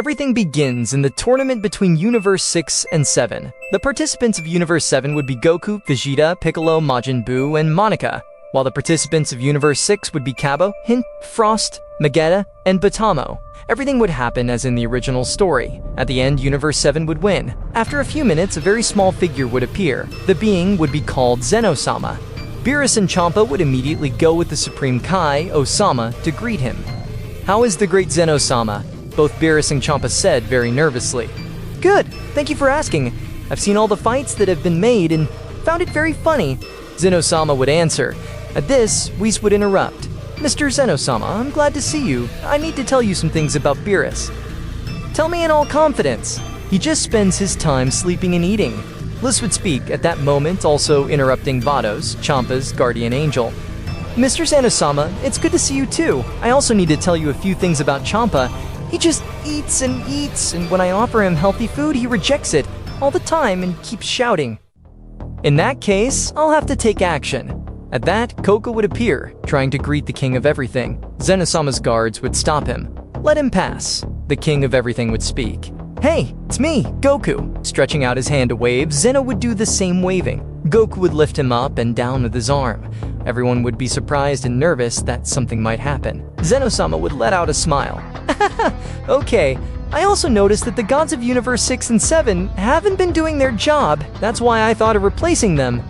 Everything begins in the tournament between Universe 6 and 7. The participants of Universe 7 would be Goku, Vegeta, Piccolo, Majin Buu, and Monica, while the participants of Universe 6 would be Cabo, Hint, Frost, Vegeta, and Batamo. Everything would happen as in the original story. At the end, Universe 7 would win. After a few minutes, a very small figure would appear. The being would be called Zeno-sama. Beerus and Champa would immediately go with the Supreme Kai, Osama, to greet him. "How is the great Zeno-sama?" Both Beerus and Champa said very nervously. "Good, thank you for asking. I've seen all the fights that have been made and found it very funny," Zeno-sama would answer. At this, Whis would interrupt. "Mr. Zeno-sama, I'm glad to see you. I need to tell you some things about Beerus." "Tell me in all confidence. He just spends his time sleeping and eating." Liz would speak at that moment, also interrupting Vados, Champa's guardian angel. "Mr. Zeno-sama, it's good to see you too. I also need to tell you a few things about Champa. He just eats, and when I offer him healthy food, he rejects it all the time and keeps shouting. In that case, I'll have to take action." At that, Coco would appear, trying to greet the King of Everything. Zeno-sama's guards would stop him. "Let him pass." The King of Everything would speak. "Hey, it's me, Goku." Stretching out his hand to wave, Zeno would do the same waving. Goku would lift him up and down with his arm. Everyone would be surprised and nervous that something might happen. Zeno-sama would let out a smile. "Okay, I also noticed that the gods of Universe 6 and 7 haven't been doing their job. That's why I thought of replacing them."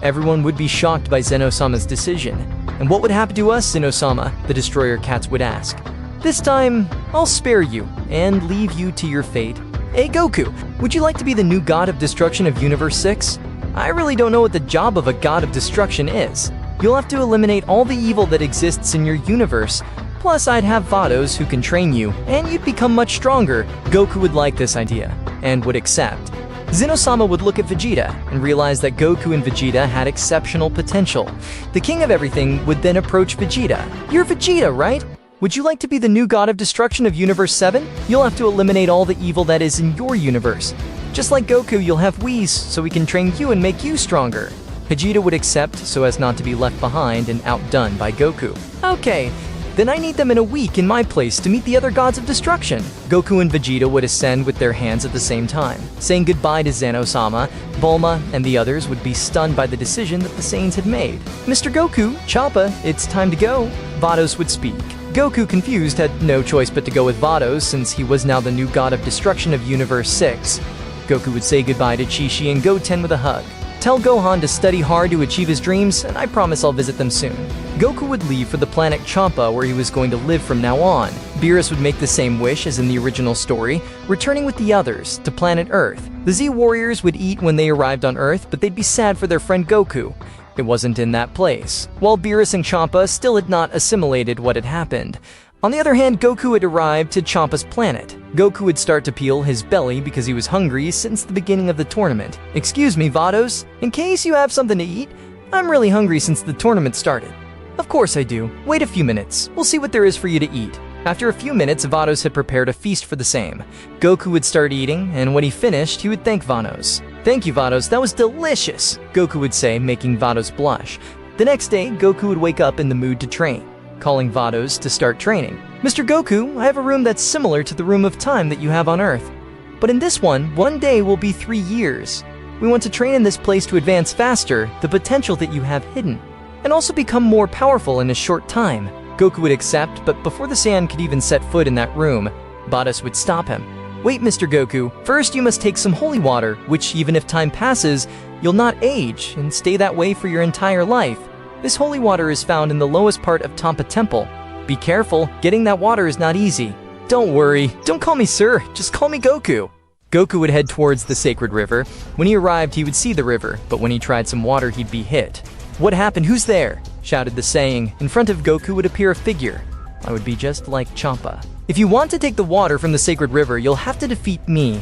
Everyone would be shocked by Zeno-sama's decision. "And what would happen to us, Zeno-sama?" the Destroyer Cats would ask. "This time, I'll spare you and leave you to your fate. Hey Goku, would you like to be the new god of destruction of Universe 6? I really don't know what the job of a god of destruction is. You'll have to eliminate all the evil that exists in your universe. Plus, I'd have Vados who can train you, and you'd become much stronger." Goku would like this idea, and would accept. Zeno-sama would look at Vegeta, and realize that Goku and Vegeta had exceptional potential. The King of Everything would then approach Vegeta. "You're Vegeta, right? Would you like to be the new god of destruction of Universe 7? You'll have to eliminate all the evil that is in your universe. Just like Goku, you'll have Whis, so we can train you and make you stronger." Vegeta would accept so as not to be left behind and outdone by Goku. "Okay, then I need them in a week in my place to meet the other gods of destruction." Goku and Vegeta would ascend with their hands at the same time. Saying goodbye to Zeno-sama, Bulma and the others would be stunned by the decision that the Saiyans had made. "Mr. Goku, Champa, it's time to go." Vados would speak. Goku, confused, had no choice but to go with Vados since he was now the new god of destruction of Universe 6. Goku would say goodbye to Chi-Chi and Goten with a hug. "Tell Gohan to study hard to achieve his dreams, and I promise I'll visit them soon." Goku would leave for the planet Champa, where he was going to live from now on. Beerus would make the same wish as in the original story, returning with the others to planet Earth. The Z-Warriors would eat when they arrived on Earth, but they'd be sad for their friend Goku. It wasn't in that place, while Beerus and Champa still had not assimilated what had happened. On the other hand, Goku had arrived to Champa's planet. Goku would start to peel his belly because he was hungry since the beginning of the tournament. "Excuse me, Vados, in case you have something to eat? I'm really hungry since the tournament started." "Of course I do. Wait a few minutes. We'll see what there is for you to eat." After a few minutes, Vados had prepared a feast for the same. Goku would start eating, and when he finished, he would thank Vados. "Thank you, Vados, that was delicious," Goku would say, making Vados blush. The next day, Goku would wake up in the mood to train, calling Vados to start training. "Mr. Goku, I have a room that's similar to the room of time that you have on Earth. But in this one day will be 3 years. We want to train in this place to advance faster, the potential that you have hidden, and also become more powerful in a short time." Goku would accept, but before the Saiyan could even set foot in that room, Vados would stop him. "Wait, Mr. Goku, first you must take some holy water, which even if time passes, you'll not age and stay that way for your entire life. This holy water is found in the lowest part of Tampa Temple. Be careful, getting that water is not easy." "Don't worry, don't call me sir, just call me Goku." Goku would head towards the sacred river. When he arrived, he would see the river, but when he tried some water, he'd be hit. "What happened? Who's there?" shouted the Saiyang. In front of Goku would appear a figure. I would be just like Champa. "If you want to take the water from the sacred river, you'll have to defeat me."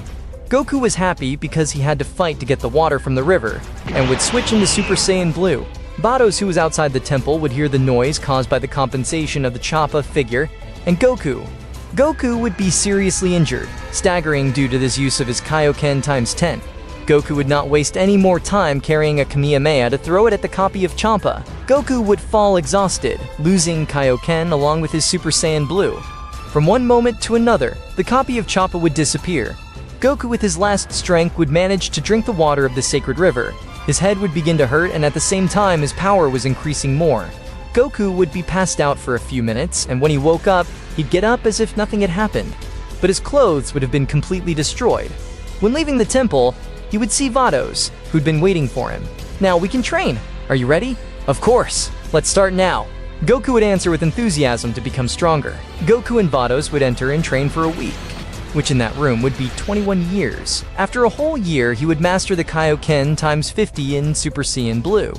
Goku was happy because he had to fight to get the water from the river, and would switch into Super Saiyan Blue. Vados, who was outside the temple, would hear the noise caused by the compensation of the Champa figure, and Goku. Goku would be seriously injured, staggering due to this use of his Kaioken times 10. Goku would not waste any more time carrying a Kamehameha to throw it at the copy of Champa. Goku would fall exhausted, losing Kaioken along with his Super Saiyan Blue. From one moment to another, the copy of Choppa would disappear. Goku with his last strength would manage to drink the water of the sacred river. His head would begin to hurt, and at the same time his power was increasing more. Goku would be passed out for a few minutes, and when he woke up, he'd get up as if nothing had happened. But his clothes would have been completely destroyed. When leaving the temple, he would see Vados, who'd been waiting for him. "Now we can train. Are you ready?" "Of course. Let's start now." Goku would answer with enthusiasm to become stronger. Goku and Vados would enter and train for a week, which in that room would be 21 years. After a whole year, he would master the Kaioken times 50 in Super Saiyan Blue.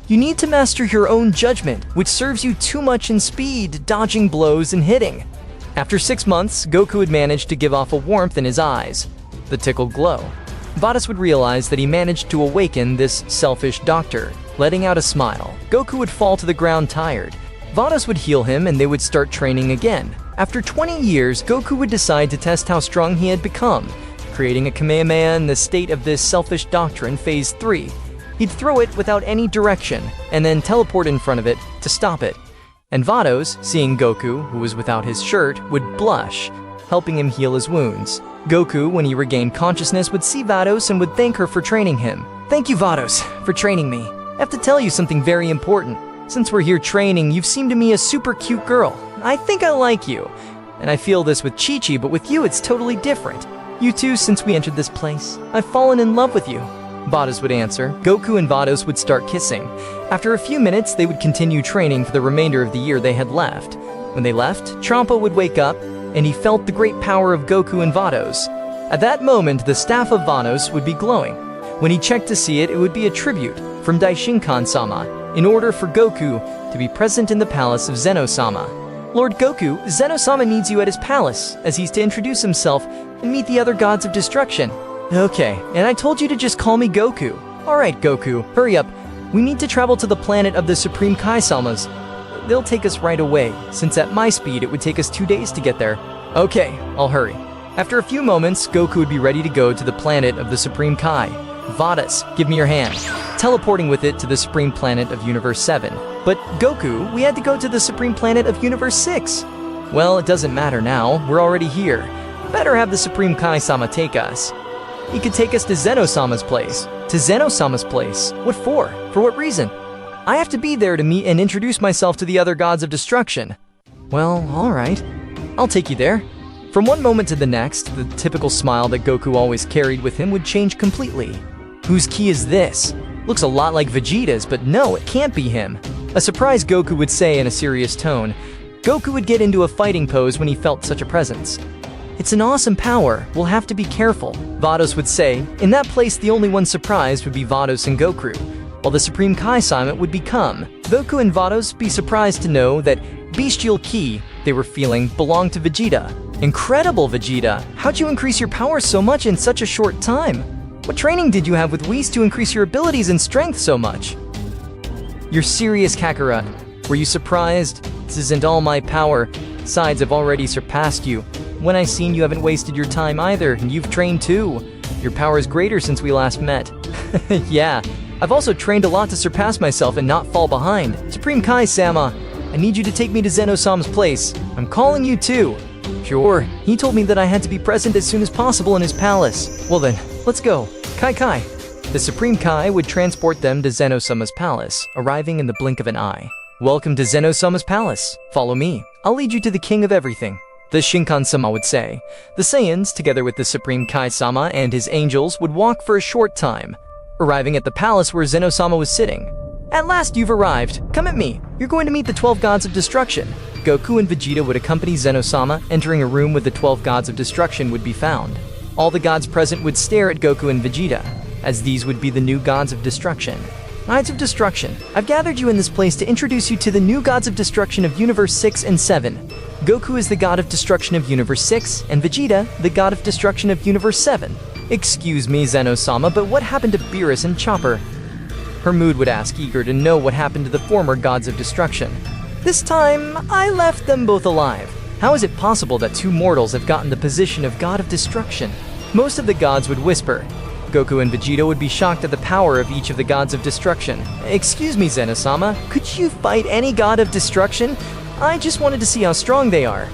You need to master your own judgment, which serves you too much in speed, dodging blows and hitting. After 6 months, Goku would manage to give off a warmth in his eyes, the tickled glow. Vados would realize that he managed to awaken this selfish doctor, letting out a smile. Goku would fall to the ground tired. Vados would heal him and they would start training again. After 20 years, Goku would decide to test how strong he had become, creating a Kamehameha in the state of this selfish doctor in Phase 3. He'd throw it without any direction, and then teleport in front of it to stop it. And Vados, seeing Goku, who was without his shirt, would blush, helping him heal his wounds. Goku, when he regained consciousness, would see Vados and would thank her for training him. "Thank you, Vados, for training me. I have to tell you something very important. Since we're here training, you've seemed to me a super cute girl. I think I like you. And I feel this with Chi-Chi, but with you it's totally different. You too, since we entered this place. I've fallen in love with you." Vados would answer. Goku and Vados would start kissing. After a few minutes, they would continue training for the remainder of the year they had left. When they left, Champa would wake up, and he felt the great power of Goku and Vados. At that moment, the staff of Vados would be glowing. When he checked to see it, it would be a tribute from Daishinkan-sama, in order for Goku to be present in the palace of Zeno-sama. "Lord Goku, Zeno-sama needs you at his palace, as he's to introduce himself and meet the other gods of destruction." "Okay, and I told you to just call me Goku." "Alright, Goku, hurry up. We need to travel to the planet of the Supreme Kai-samas. They'll take us right away, since at my speed it would take us 2 days to get there." "Okay, I'll hurry." After a few moments, Goku would be ready to go to the planet of the Supreme Kai. "Vados, give me your hand." Teleporting with it to the Supreme Planet of Universe 7. "But Goku, we had to go to the Supreme Planet of Universe 6. "Well, it doesn't matter now. We're already here. Better have the Supreme Kai-sama take us. He could take us to Zeno-sama's place." "To Zeno-sama's place? What for? For what reason?" "I have to be there to meet and introduce myself to the other gods of destruction." "Well, alright. I'll take you there." From one moment to the next, the typical smile that Goku always carried with him would change completely. "Whose ki is this? Looks a lot like Vegeta's, but no, it can't be him." A surprised Goku would say in a serious tone. Goku would get into a fighting pose when he felt such a presence. "It's an awesome power. We'll have to be careful," Vados would say. In that place, the only one surprised would be Vados and Goku, while the Supreme Kai-sama would become. Goku and Vados be surprised to know that bestial ki they were feeling belonged to Vegeta. "Incredible, Vegeta! How'd you increase your power so much in such a short time? What training did you have with Whis to increase your abilities and strength so much?" "You're serious, Kakarot. Were you surprised? This isn't all my power. Besides, I've already surpassed you. When I seen you haven't wasted your time either, and you've trained too. Your power is greater since we last met." "Yeah, I've also trained a lot to surpass myself and not fall behind. Supreme Kai-sama, I need you to take me to Zeno-sama's place. I'm calling you too." "Sure, he told me that I had to be present as soon as possible in his palace." "Well then, let's go. Kai." The Supreme Kai would transport them to Zeno-sama's palace, arriving in the blink of an eye. "Welcome to Zeno-sama's palace. Follow me. I'll lead you to the king of everything," the Shinkan-sama would say. The Saiyans, together with the Supreme Kai-sama and his angels, would walk for a short time, arriving at the palace where Zeno-sama was sitting. "At last you've arrived. Come at me. You're going to meet the 12 gods of destruction." Goku and Vegeta would accompany Zeno-sama. Entering a room with the 12 gods of destruction would be found. All the gods present would stare at Goku and Vegeta, as these would be the new gods of destruction. "Gods of destruction, I've gathered you in this place to introduce you to the new gods of destruction of Universe 6 and 7. Goku is the god of destruction of Universe 6, and Vegeta, the god of destruction of Universe 7. "Excuse me, Zeno-sama, but what happened to Beerus and Chopper?" Her mood would ask, eager to know what happened to the former gods of destruction. "This time, I left them both alive. How is it possible that 2 mortals have gotten the position of god of destruction?" Most of the gods would whisper. Goku and Vegeta would be shocked at the power of each of the gods of destruction. "Excuse me, Zeno-sama, could you fight any god of destruction? I just wanted to see how strong they are."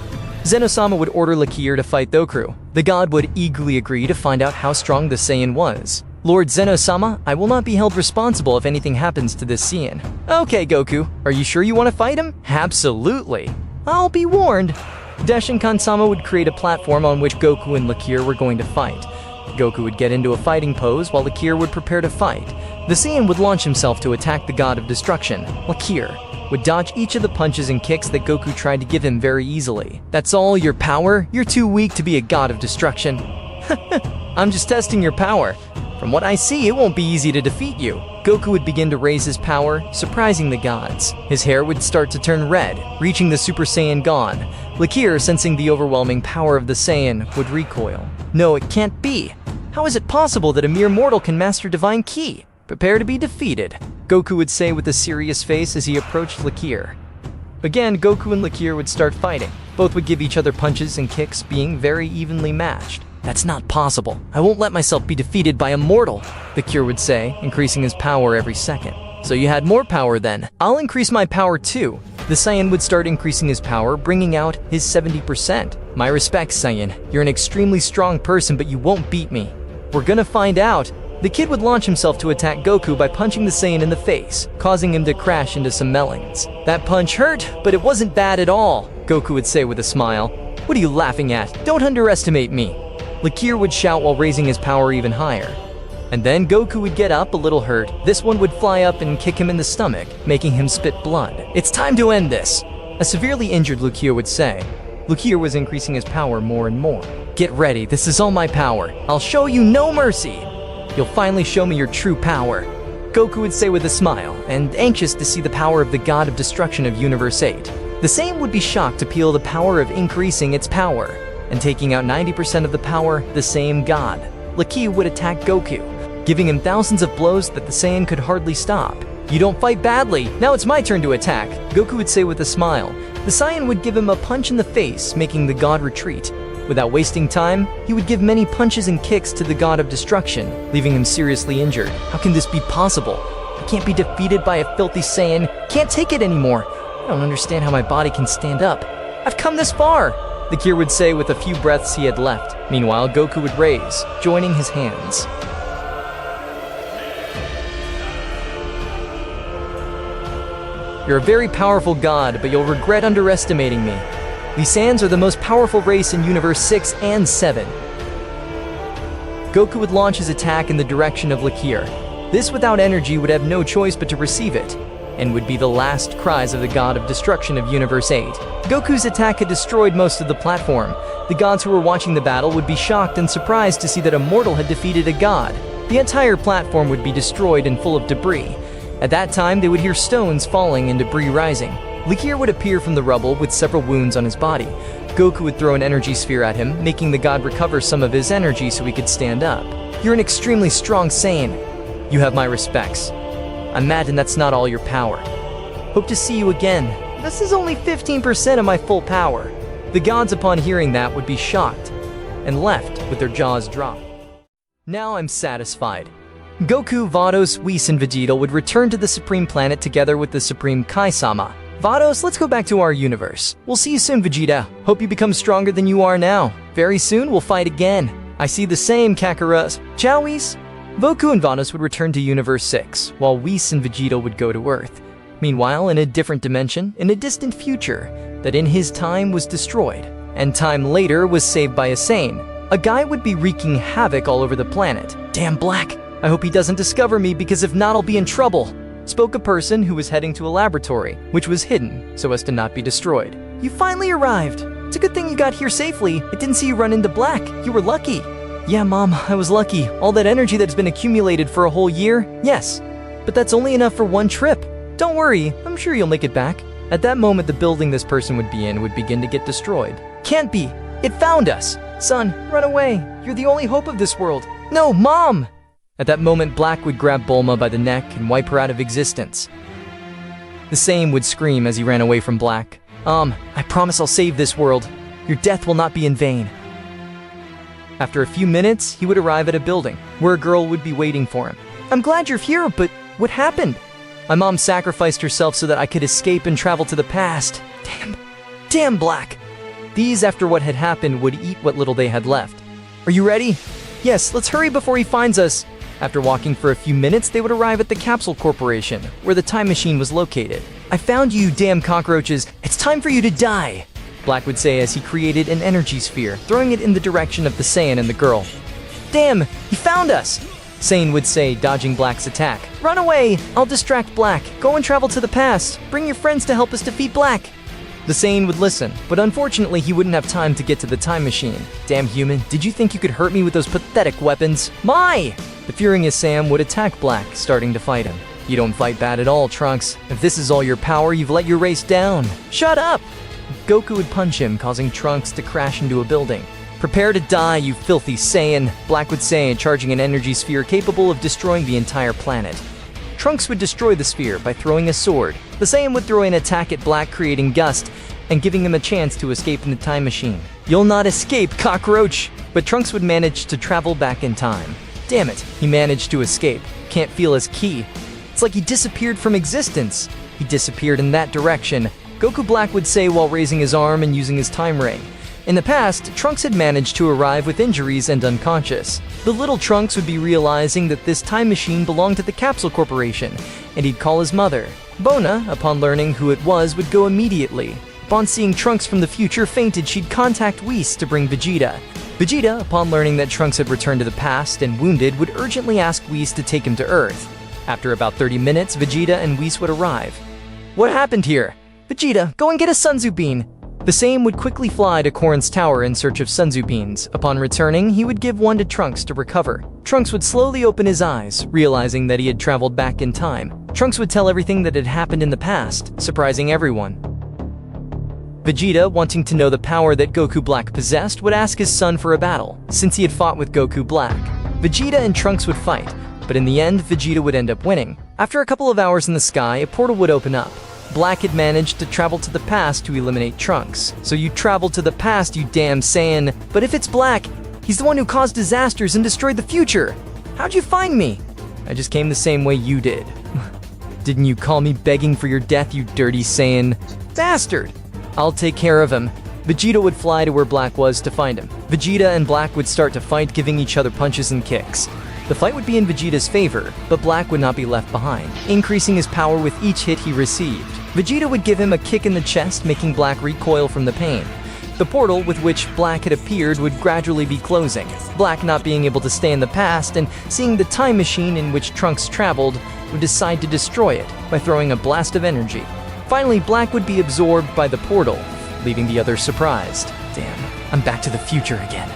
Zeno-sama would order Lakir to fight Goku. The god would eagerly agree to find out how strong the Saiyan was. Lord Zeno-sama, I will not be held responsible if anything happens to this Saiyan. Okay, Goku, are you sure you want to fight him? Absolutely. I'll be warned. Deshinkan-sama would create a platform on which Goku and Lakir were going to fight. Goku would get into a fighting pose while Lakir would prepare to fight. The Saiyan would launch himself to attack the god of destruction. Lakir would dodge each of the punches and kicks that Goku tried to give him very easily. That's all your power? You're too weak to be a god of destruction. I'm just testing your power. From what I see, it won't be easy to defeat you. Goku would begin to raise his power, surprising the gods. His hair would start to turn red, reaching the Super Saiyan Gon. Lakir, sensing the overwhelming power of the Saiyan, would recoil. No, it can't be. How is it possible that a mere mortal can master Divine Ki? Prepare to be defeated, Goku would say with a serious face as he approached Lakir. Again, Goku and Lakir would start fighting. Both would give each other punches and kicks, being very evenly matched. That's not possible. I won't let myself be defeated by a mortal, Lakir would say, increasing his power every second. So you had more power then. I'll increase my power too. The Saiyan would start increasing his power, bringing out his 70%. My respects, Saiyan. You're an extremely strong person, but you won't beat me. We're gonna find out. The kid would launch himself to attack Goku by punching the Saiyan in the face, causing him to crash into some melons. That punch hurt, but it wasn't bad at all, Goku would say with a smile. What are you laughing at? Don't underestimate me. Lakir would shout while raising his power even higher. And then Goku would get up a little hurt. This one would fly up and kick him in the stomach, making him spit blood. It's time to end this, a severely injured Lakir would say. Lakir was increasing his power more and more. Get ready, this is all my power. I'll show you no mercy. You'll finally show me your true power, Goku would say with a smile, and anxious to see the power of the god of destruction of Universe 8. The Saiyan would be shocked to feel the power of increasing its power, and taking out 90% of the power, the same god. Lakir would attack Goku, giving him thousands of blows that the Saiyan could hardly stop. You don't fight badly, now it's my turn to attack, Goku would say with a smile. The Saiyan would give him a punch in the face, making the god retreat. Without wasting time, he would give many punches and kicks to the god of destruction, leaving him seriously injured. How can this be possible? I can't be defeated by a filthy Saiyan. Can't take it anymore. I don't understand how my body can stand up. I've come this far, the Lakir would say with a few breaths he had left. Meanwhile, Goku would raise, joining his hands. You're a very powerful god, but you'll regret underestimating me. The Saiyans are the most powerful race in Universe 6 and 7. Goku would launch his attack in the direction of Lakir. This without energy would have no choice but to receive it, and would be the last cries of the god of destruction of Universe 8. Goku's attack had destroyed most of the platform. The gods who were watching the battle would be shocked and surprised to see that a mortal had defeated a god. The entire platform would be destroyed and full of debris. At that time, they would hear stones falling and debris rising. Lakir would appear from the rubble with several wounds on his body. Goku would throw an energy sphere at him, making the god recover some of his energy so he could stand up. You're an extremely strong Saiyan. You have my respects. I'm mad and that's not all your power. Hope to see you again. This is only 15% of my full power. The gods upon hearing that would be shocked and left with their jaws dropped. Now I'm satisfied. Goku, Vados, Whis, and Vegeta would return to the Supreme Planet together with the Supreme Kai-sama. Vados, let's go back to our universe. We'll see you soon, Vegeta. Hope you become stronger than you are now. Very soon, we'll fight again. I see the same, Kakarot. Ciao, Whis. Goku and Vados would return to Universe 6, while Whis and Vegeta would go to Earth. Meanwhile, in a different dimension, in a distant future, that in his time was destroyed, and time later was saved by a Saiyan, a guy would be wreaking havoc all over the planet. Damn Black. I hope he doesn't discover me, because if not, I'll be in trouble, spoke a person who was heading to a laboratory, which was hidden so as to not be destroyed. You finally arrived. It's a good thing you got here safely. I didn't see you run into Black. You were lucky. Yeah, Mom, I was lucky. All that energy that's been accumulated for a whole year? Yes. But that's only enough for one trip. Don't worry, I'm sure you'll make it back. At that moment, the building this person would be in would begin to get destroyed. Can't be. It found us. Son, run away. You're the only hope of this world. No, Mom! At that moment, Black would grab Bulma by the neck and wipe her out of existence. The Saiyan would scream as he ran away from Black. I promise I'll save this world. Your death will not be in vain. After a few minutes, he would arrive at a building where a girl would be waiting for him. I'm glad you're here, but what happened? My mom sacrificed herself so that I could escape and travel to the past. Damn Black. These, after what had happened, would eat what little they had left. Are you ready? Yes, let's hurry before he finds us. After walking for a few minutes, they would arrive at the Capsule Corporation, where the time machine was located. I found you, damn cockroaches. It's time for you to die, Black would say as he created an energy sphere, throwing it in the direction of the Saiyan and the girl. Damn, he found us, Saiyan would say, dodging Black's attack. Run away! I'll distract Black. Go and travel to the past. Bring your friends to help us defeat Black. The Saiyan would listen, but unfortunately he wouldn't have time to get to the time machine. Damn human, did you think you could hurt me with those pathetic weapons? My! The furious Saiyan would attack Black, starting to fight him. You don't fight bad at all, Trunks. If this is all your power, you've let your race down. Shut up! Goku would punch him, causing Trunks to crash into a building. Prepare to die, you filthy Saiyan, Black would say, charging an energy sphere capable of destroying the entire planet. Trunks would destroy the sphere by throwing a sword. The Saiyan would throw an attack at Black, creating Gust, and giving him a chance to escape in the time machine. You'll not escape, cockroach! But Trunks would manage to travel back in time. Damn it, he managed to escape. Can't feel his ki. It's like he disappeared from existence. He disappeared in that direction, Goku Black would say while raising his arm and using his time ring. In the past, Trunks had managed to arrive with injuries and unconscious. The little Trunks would be realizing that this time machine belonged to the Capsule Corporation, and he'd call his mother. Bona, upon learning who it was, would go immediately. Upon seeing Trunks from the future fainted, she'd contact Whis to bring Vegeta. Vegeta, upon learning that Trunks had returned to the past and wounded, would urgently ask Whis to take him to Earth. After about 30 minutes, Vegeta and Whis would arrive. What happened here? Vegeta, go and get a Sunzu Bean. The Saiyan would quickly fly to Korin's tower in search of Sunzu Beans. Upon returning, he would give one to Trunks to recover. Trunks would slowly open his eyes, realizing that he had traveled back in time. Trunks would tell everything that had happened in the past, surprising everyone. Vegeta, wanting to know the power that Goku Black possessed, would ask his son for a battle, since he had fought with Goku Black. Vegeta and Trunks would fight, but in the end, Vegeta would end up winning. After a couple of hours in the sky, a portal would open up. Black had managed to travel to the past to eliminate Trunks. So you traveled to the past, you damn Saiyan. But if it's Black, he's the one who caused disasters and destroyed the future. How'd you find me? I just came the same way you did. Didn't you call me begging for your death, you dirty Saiyan? Bastard! I'll take care of him. Vegeta would fly to where Black was to find him. Vegeta and Black would start to fight, giving each other punches and kicks. The fight would be in Vegeta's favor, but Black would not be left behind, increasing his power with each hit he received. Vegeta would give him a kick in the chest, making Black recoil from the pain. The portal with which Black had appeared would gradually be closing. Black, not being able to stay in the past and seeing the time machine in which Trunks traveled, would decide to destroy it by throwing a blast of energy. Finally, Black would be absorbed by the portal, leaving the others surprised. Damn, I'm back to the future again.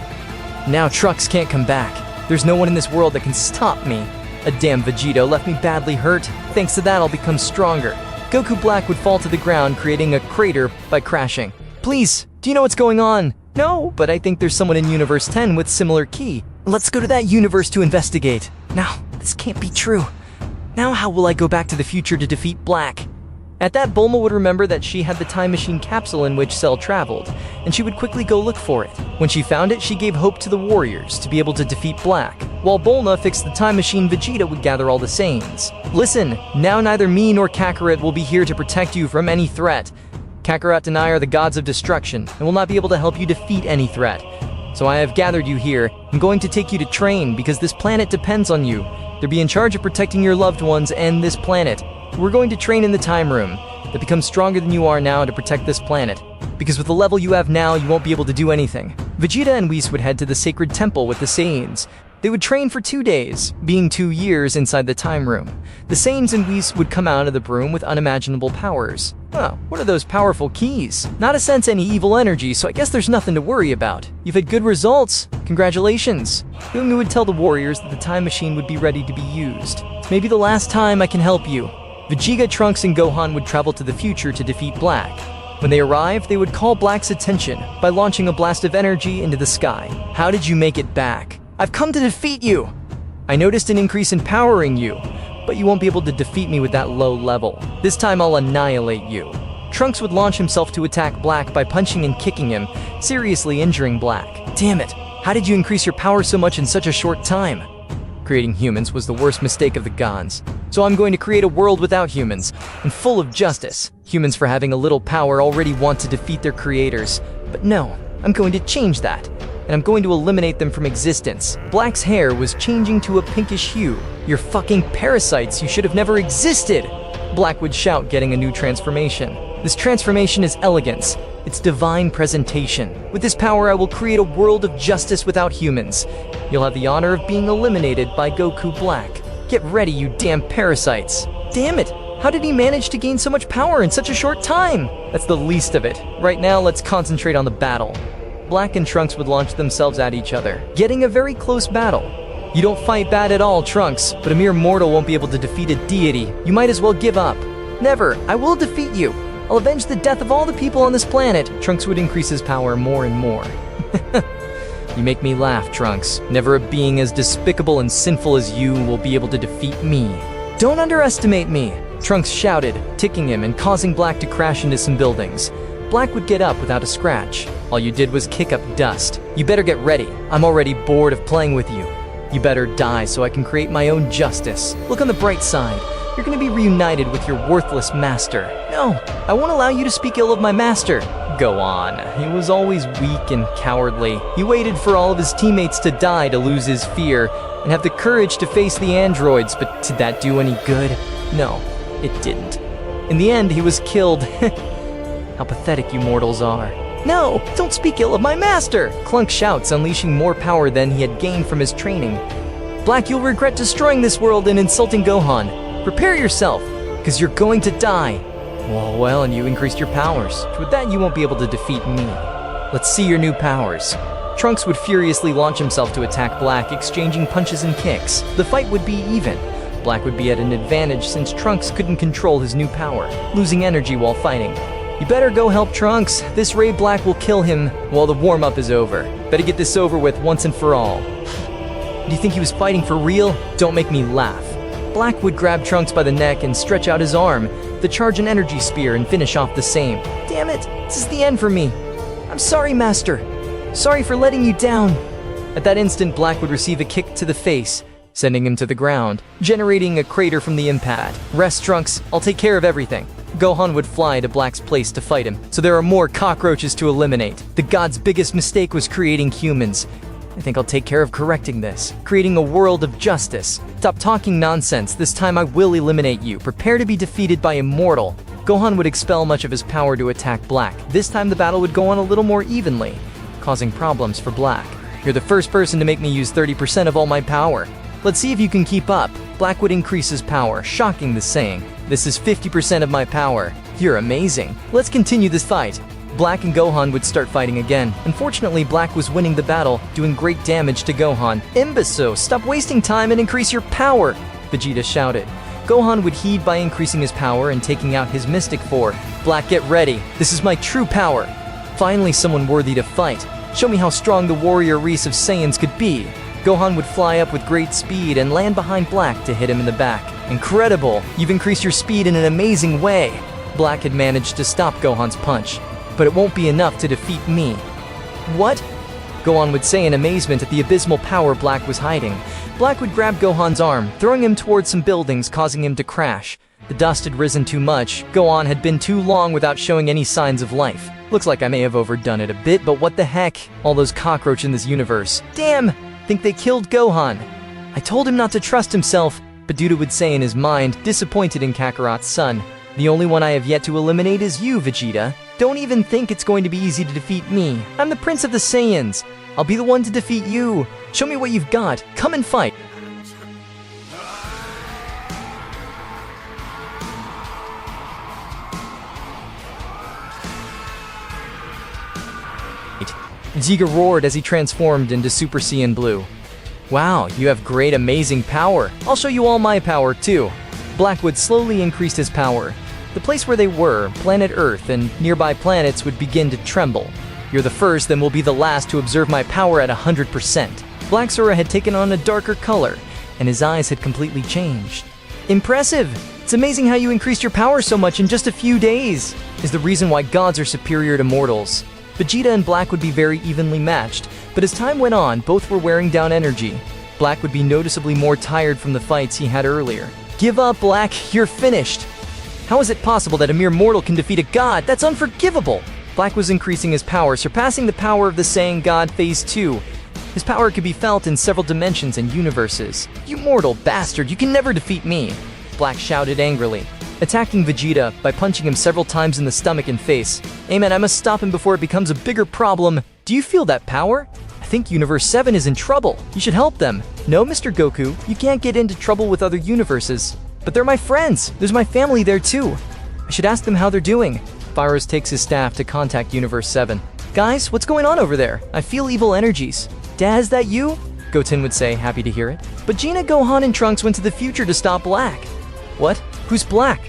Now Trunks can't come back. There's no one in this world that can stop me. A damn Vegeta left me badly hurt. Thanks to that, I'll become stronger. Goku Black would fall to the ground, creating a crater by crashing. Please, do you know what's going on? No, but I think there's someone in Universe 10 with similar ki. Let's go to that universe to investigate. Now, this can't be true. Now how will I go back to the future to defeat Black? At that, Bulma would remember that she had the time machine capsule in which Cell traveled, and she would quickly go look for it. When she found it, she gave hope to the warriors to be able to defeat Black. While Bulma fixed the time machine, Vegeta would gather all the Saiyans. Listen, now neither me nor Kakarot will be here to protect you from any threat. Kakarot and I are the gods of destruction, and will not be able to help you defeat any threat. So I have gathered you here. I'm going to take you to train, because this planet depends on you. They'll be in charge of protecting your loved ones and this planet. We're going to train in the time room, that becomes stronger than you are now to protect this planet. Because with the level you have now, you won't be able to do anything. Vegeta and Whis would head to the sacred temple with the Saiyans. They would train for 2 days, being 2 years inside the time room. The Saiyans and Whis would come out of the room with unimaginable powers. Oh, what are those powerful keys? Not to sense any evil energy, so I guess there's nothing to worry about. You've had good results. Congratulations. Yumi would tell the warriors that the time machine would be ready to be used. It's maybe the last time I can help you. Vegeta, Trunks, and Gohan would travel to the future to defeat Black. When they arrived, they would call Black's attention by launching a blast of energy into the sky. How did you make it back? I've come to defeat you! I noticed an increase in powering you, but you won't be able to defeat me with that low level. This time I'll annihilate you. Trunks would launch himself to attack Black by punching and kicking him, seriously injuring Black. Damn it, how did you increase your power so much in such a short time? Creating humans was the worst mistake of the gods. So I'm going to create a world without humans, and full of justice. Humans, for having a little power, already want to defeat their creators. But no, I'm going to change that. And I'm going to eliminate them from existence. Black's hair was changing to a pinkish hue. You're fucking parasites, you should have never existed! Black would shout, getting a new transformation. This transformation is elegance. It's divine presentation. With this power, I will create a world of justice without humans. You'll have the honor of being eliminated by Goku Black. Get ready, you damn parasites. Damn it! How did he manage to gain so much power in such a short time? That's the least of it. Right now, let's concentrate on the battle. Black and Trunks would launch themselves at each other, getting a very close battle. You don't fight bad at all, Trunks, but a mere mortal won't be able to defeat a deity. You might as well give up. Never, I will defeat you. I'll avenge the death of all the people on this planet. Trunks would increase his power more and more. You make me laugh, Trunks. Never a being as despicable and sinful as you will be able to defeat me. Don't underestimate me, Trunks shouted, ticking him and causing Black to crash into some buildings. Black would get up without a scratch. All you did was kick up dust. You better get ready. I'm already bored of playing with you. You better die so I can create my own justice. Look on the bright side. You're gonna be reunited with your worthless master. No, I won't allow you to speak ill of my master. Go on. He was always weak and cowardly. He waited for all of his teammates to die to lose his fear and have the courage to face the androids, but did that do any good? No, it didn't. In the end, he was killed. How pathetic you mortals are. No, don't speak ill of my master! Clunk shouts, unleashing more power than he had gained from his training. Black, you'll regret destroying this world and insulting Gohan. Prepare yourself, because you're going to die. Well, and you increased your powers. With that, you won't be able to defeat me. Let's see your new powers. Trunks would furiously launch himself to attack Black, exchanging punches and kicks. The fight would be even. Black would be at an advantage since Trunks couldn't control his new power, losing energy while fighting. You better go help Trunks. This Ray Black will kill him while the warm-up is over. Better get this over with once and for all. Do you think he was fighting for real? Don't make me laugh. Black would grab Trunks by the neck and stretch out his arm, to charge an energy spear and finish off the same. Damn it, this is the end for me. I'm sorry, Master. Sorry for letting you down. At that instant, Black would receive a kick to the face, sending him to the ground, generating a crater from the impact. Rest, Trunks. I'll take care of everything. Gohan would fly to Black's place to fight him, so there are more cockroaches to eliminate. The god's biggest mistake was creating humans. I think I'll take care of correcting this, creating a world of justice. Stop talking nonsense. This time I will eliminate you. Prepare to be defeated by Immortal. Gohan would expel much of his power to attack Black. This time the battle would go on a little more evenly, causing problems for Black. You're the first person to make me use 30% of all my power. Let's see if you can keep up. Black would increase his power, shocking the saying. This is 50% of my power. You're amazing. Let's continue this fight. Black and Gohan would start fighting again. Unfortunately, Black was winning the battle, doing great damage to Gohan. Imbecile, stop wasting time and increase your power, Vegeta shouted. Gohan would heed by increasing his power and taking out his Mystic Four. Black, get ready. This is my true power. Finally, someone worthy to fight. Show me how strong the warrior race of Saiyans could be. Gohan would fly up with great speed and land behind Black to hit him in the back. Incredible! You've increased your speed in an amazing way. Black had managed to stop Gohan's punch, but it won't be enough to defeat me. What? Gohan would say in amazement at the abysmal power Black was hiding. Black would grab Gohan's arm, throwing him towards some buildings, causing him to crash. The dust had risen too much. Gohan had been too long without showing any signs of life. Looks like I may have overdone it a bit, but what the heck? All those cockroaches in this universe. Damn! Think they killed Gohan. I told him not to trust himself, Vegeta would say in his mind, disappointed in Kakarot's son. The only one I have yet to eliminate is you, Vegeta. Don't even think it's going to be easy to defeat me. I'm the Prince of the Saiyans. I'll be the one to defeat you. Show me what you've got. Come and fight. Vegeta roared as he transformed into Super Saiyan Blue. Wow, you have great, amazing power. I'll show you all my power, too. Black would slowly increase his power. The place where they were, planet Earth, and nearby planets would begin to tremble. You're the first, then will be the last to observe my power at 100%. Black's aura had taken on a darker color, and his eyes had completely changed. Impressive! It's amazing how you increased your power so much in just a few days. Is the reason why gods are superior to mortals. Vegeta and Black would be very evenly matched, but as time went on, both were wearing down energy. Black would be noticeably more tired from the fights he had earlier. Give up, Black, you're finished. How is it possible that a mere mortal can defeat a god? That's unforgivable. Black was increasing his power, surpassing the power of the Saiyan God Phase 2. His power could be felt in several dimensions and universes. "You mortal bastard, you can never defeat me!" Black shouted angrily, attacking Vegeta by punching him several times in the stomach and face. "Hey man, I must stop him before it becomes a bigger problem. Do you feel that power? I think Universe 7 is in trouble. You should help them." "No, Mr. Goku, you can't get into trouble with other universes." "But they're my friends. There's my family there too. I should ask them how they're doing." Fyros takes his staff to contact Universe 7. "Guys, what's going on over there? I feel evil energies." "Dad, is that you?" Goten would say, happy to hear it. "But Gina, Gohan, and Trunks went to the future to stop Black." "What? Who's Black?"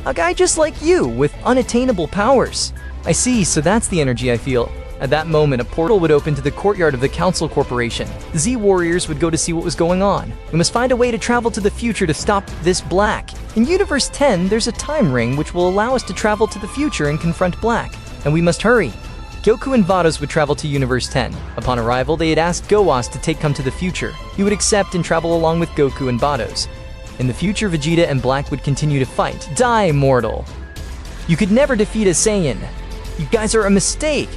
"A guy just like you, with unattainable powers." "I see, so that's the energy I feel." At that moment, a portal would open to the courtyard of the Council Corporation. The Z-Warriors would go to see what was going on. "We must find a way to travel to the future to stop this Black. In Universe 10, there's a time ring which will allow us to travel to the future and confront Black. And we must hurry." Goku and Vados would travel to Universe 10. Upon arrival, they had asked Gowas to take them to the future. He would accept and travel along with Goku and Vados. In the future, Vegeta and Black would continue to fight. "Die, mortal! You could never defeat a Saiyan! You guys are a mistake!"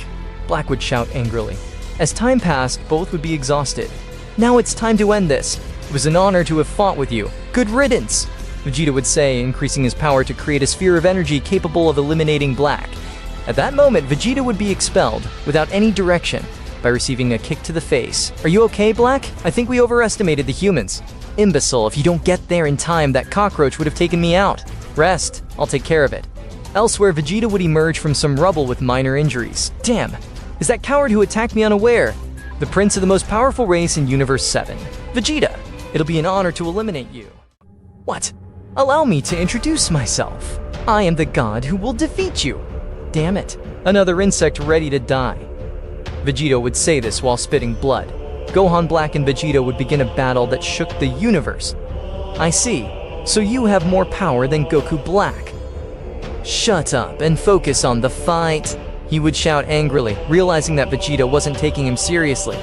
Black would shout angrily. As time passed, both would be exhausted. "Now it's time to end this. It was an honor to have fought with you. Good riddance," Vegeta would say, increasing his power to create a sphere of energy capable of eliminating Black. At that moment, Vegeta would be expelled, without any direction, by receiving a kick to the face. "Are you okay, Black? I think we overestimated the humans." "Imbecile, if you don't get there in time, that cockroach would have taken me out." "Rest, I'll take care of it." Elsewhere, Vegeta would emerge from some rubble with minor injuries. "Damn, is that coward who attacked me unaware? The prince of the most powerful race in Universe 7. Vegeta, it'll be an honor to eliminate you." "What? Allow me to introduce myself. I am the god who will defeat you." "Damn it, another insect ready to die." Vegeta would say this while spitting blood. Gohan Black and Vegeta would begin a battle that shook the universe. "I see, so you have more power than Goku Black." "Shut up and focus on the fight," he would shout angrily, realizing that Vegeta wasn't taking him seriously.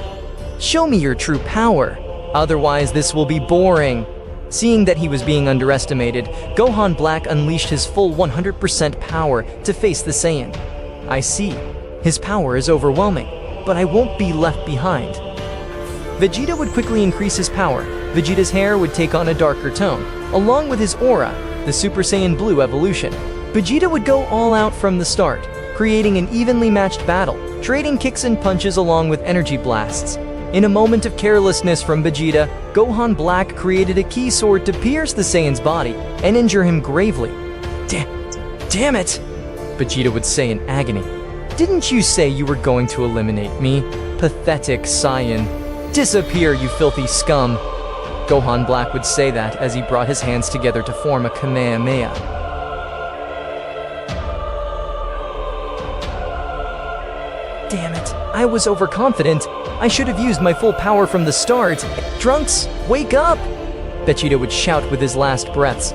"Show me your true power, otherwise this will be boring." Seeing that he was being underestimated, Gohan Black unleashed his full 100% power to face the Saiyan. "I see. His power is overwhelming, but I won't be left behind." Vegeta would quickly increase his power. Vegeta's hair would take on a darker tone, along with his aura, the Super Saiyan Blue evolution. Vegeta would go all out from the start, creating an evenly matched battle, trading kicks and punches along with energy blasts. In a moment of carelessness from Vegeta, Gohan Black created a key sword to pierce the Saiyan's body and injure him gravely. Damn it! Vegeta would say in agony. "Didn't you say you were going to eliminate me? Pathetic Saiyan. Disappear, you filthy scum!" Gohan Black would say that as he brought his hands together to form a Kamehameha. "Damn it, I was overconfident. I should have used my full power from the start. Trunks, wake up!" Vegeta would shout with his last breaths.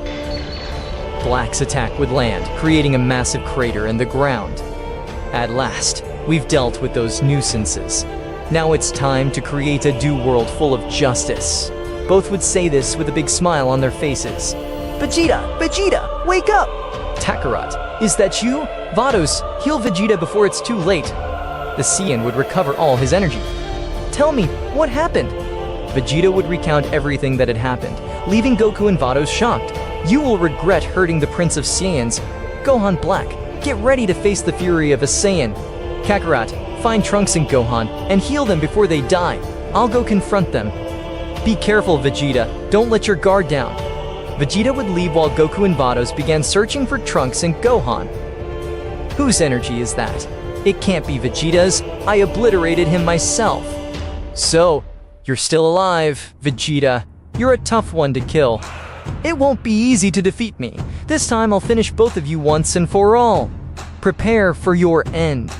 Black's attack would land, creating a massive crater in the ground. "At last, we've dealt with those nuisances. Now it's time to create a new world full of justice." Both would say this with a big smile on their faces. Vegeta, wake up!" "Kakarot, is that you? Vados, heal Vegeta before it's too late." The Saiyan would recover all his energy. "Tell me, what happened?" Vegeta would recount everything that had happened, leaving Goku and Vados shocked. "You will regret hurting the Prince of Saiyans. Gohan Black, get ready to face the fury of a Saiyan. Kakarot, find Trunks and Gohan, and heal them before they die. I'll go confront them." "Be careful, Vegeta. Don't let your guard down." Vegeta would leave while Goku and Vados began searching for Trunks and Gohan. Whose energy is that? It can't be Vegeta's. I obliterated him myself. "So, you're still alive, Vegeta. You're a tough one to kill. It won't be easy to defeat me. This time I'll finish both of you once and for all. Prepare for your end."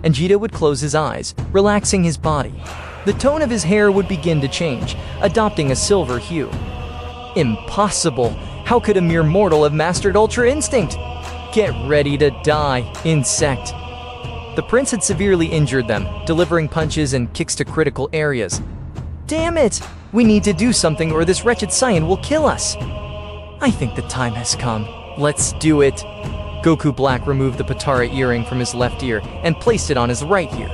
And Vegeta would close his eyes, relaxing his body. The tone of his hair would begin to change, adopting a silver hue. Impossible! How could a mere mortal have mastered Ultra Instinct? Get ready to die, insect. The prince had severely injured them, delivering punches and kicks to critical areas. "Damn it! We need to do something or this wretched Saiyan will kill us." "I think the time has come. Let's do it." Goku Black removed the Patara earring from his left ear and placed it on his right ear.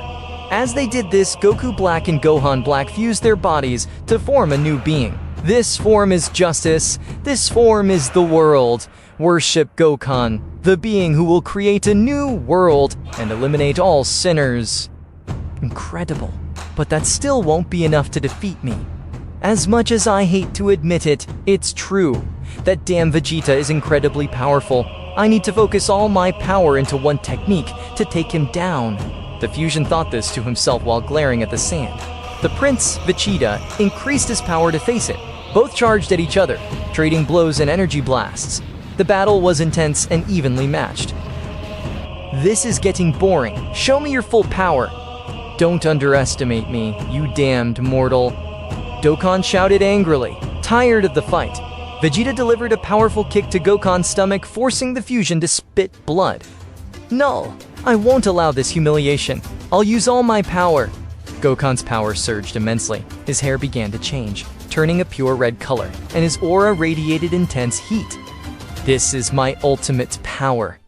As they did this, Goku Black and Gohan Black fused their bodies to form a new being. This form is justice. This form is the world. Worship Gohan, the being who will create a new world and eliminate all sinners. Incredible. But that still won't be enough to defeat me. As much as I hate to admit it, it's true. That damn Vegeta is incredibly powerful. I need to focus all my power into one technique to take him down. The fusion thought this to himself while glaring at the sand. The Prince, Vegeta, increased his power to face it. Both charged at each other, trading blows and energy blasts. The battle was intense and evenly matched. This is getting boring. Show me your full power. Don't underestimate me, you damned mortal. Gohan shouted angrily, tired of the fight. Vegeta delivered a powerful kick to Gohan's stomach, forcing the fusion to spit blood. No, I won't allow this humiliation. I'll use all my power. Gohan's power surged immensely. His hair began to change, turning a pure red color, and his aura radiated intense heat. This is my ultimate power.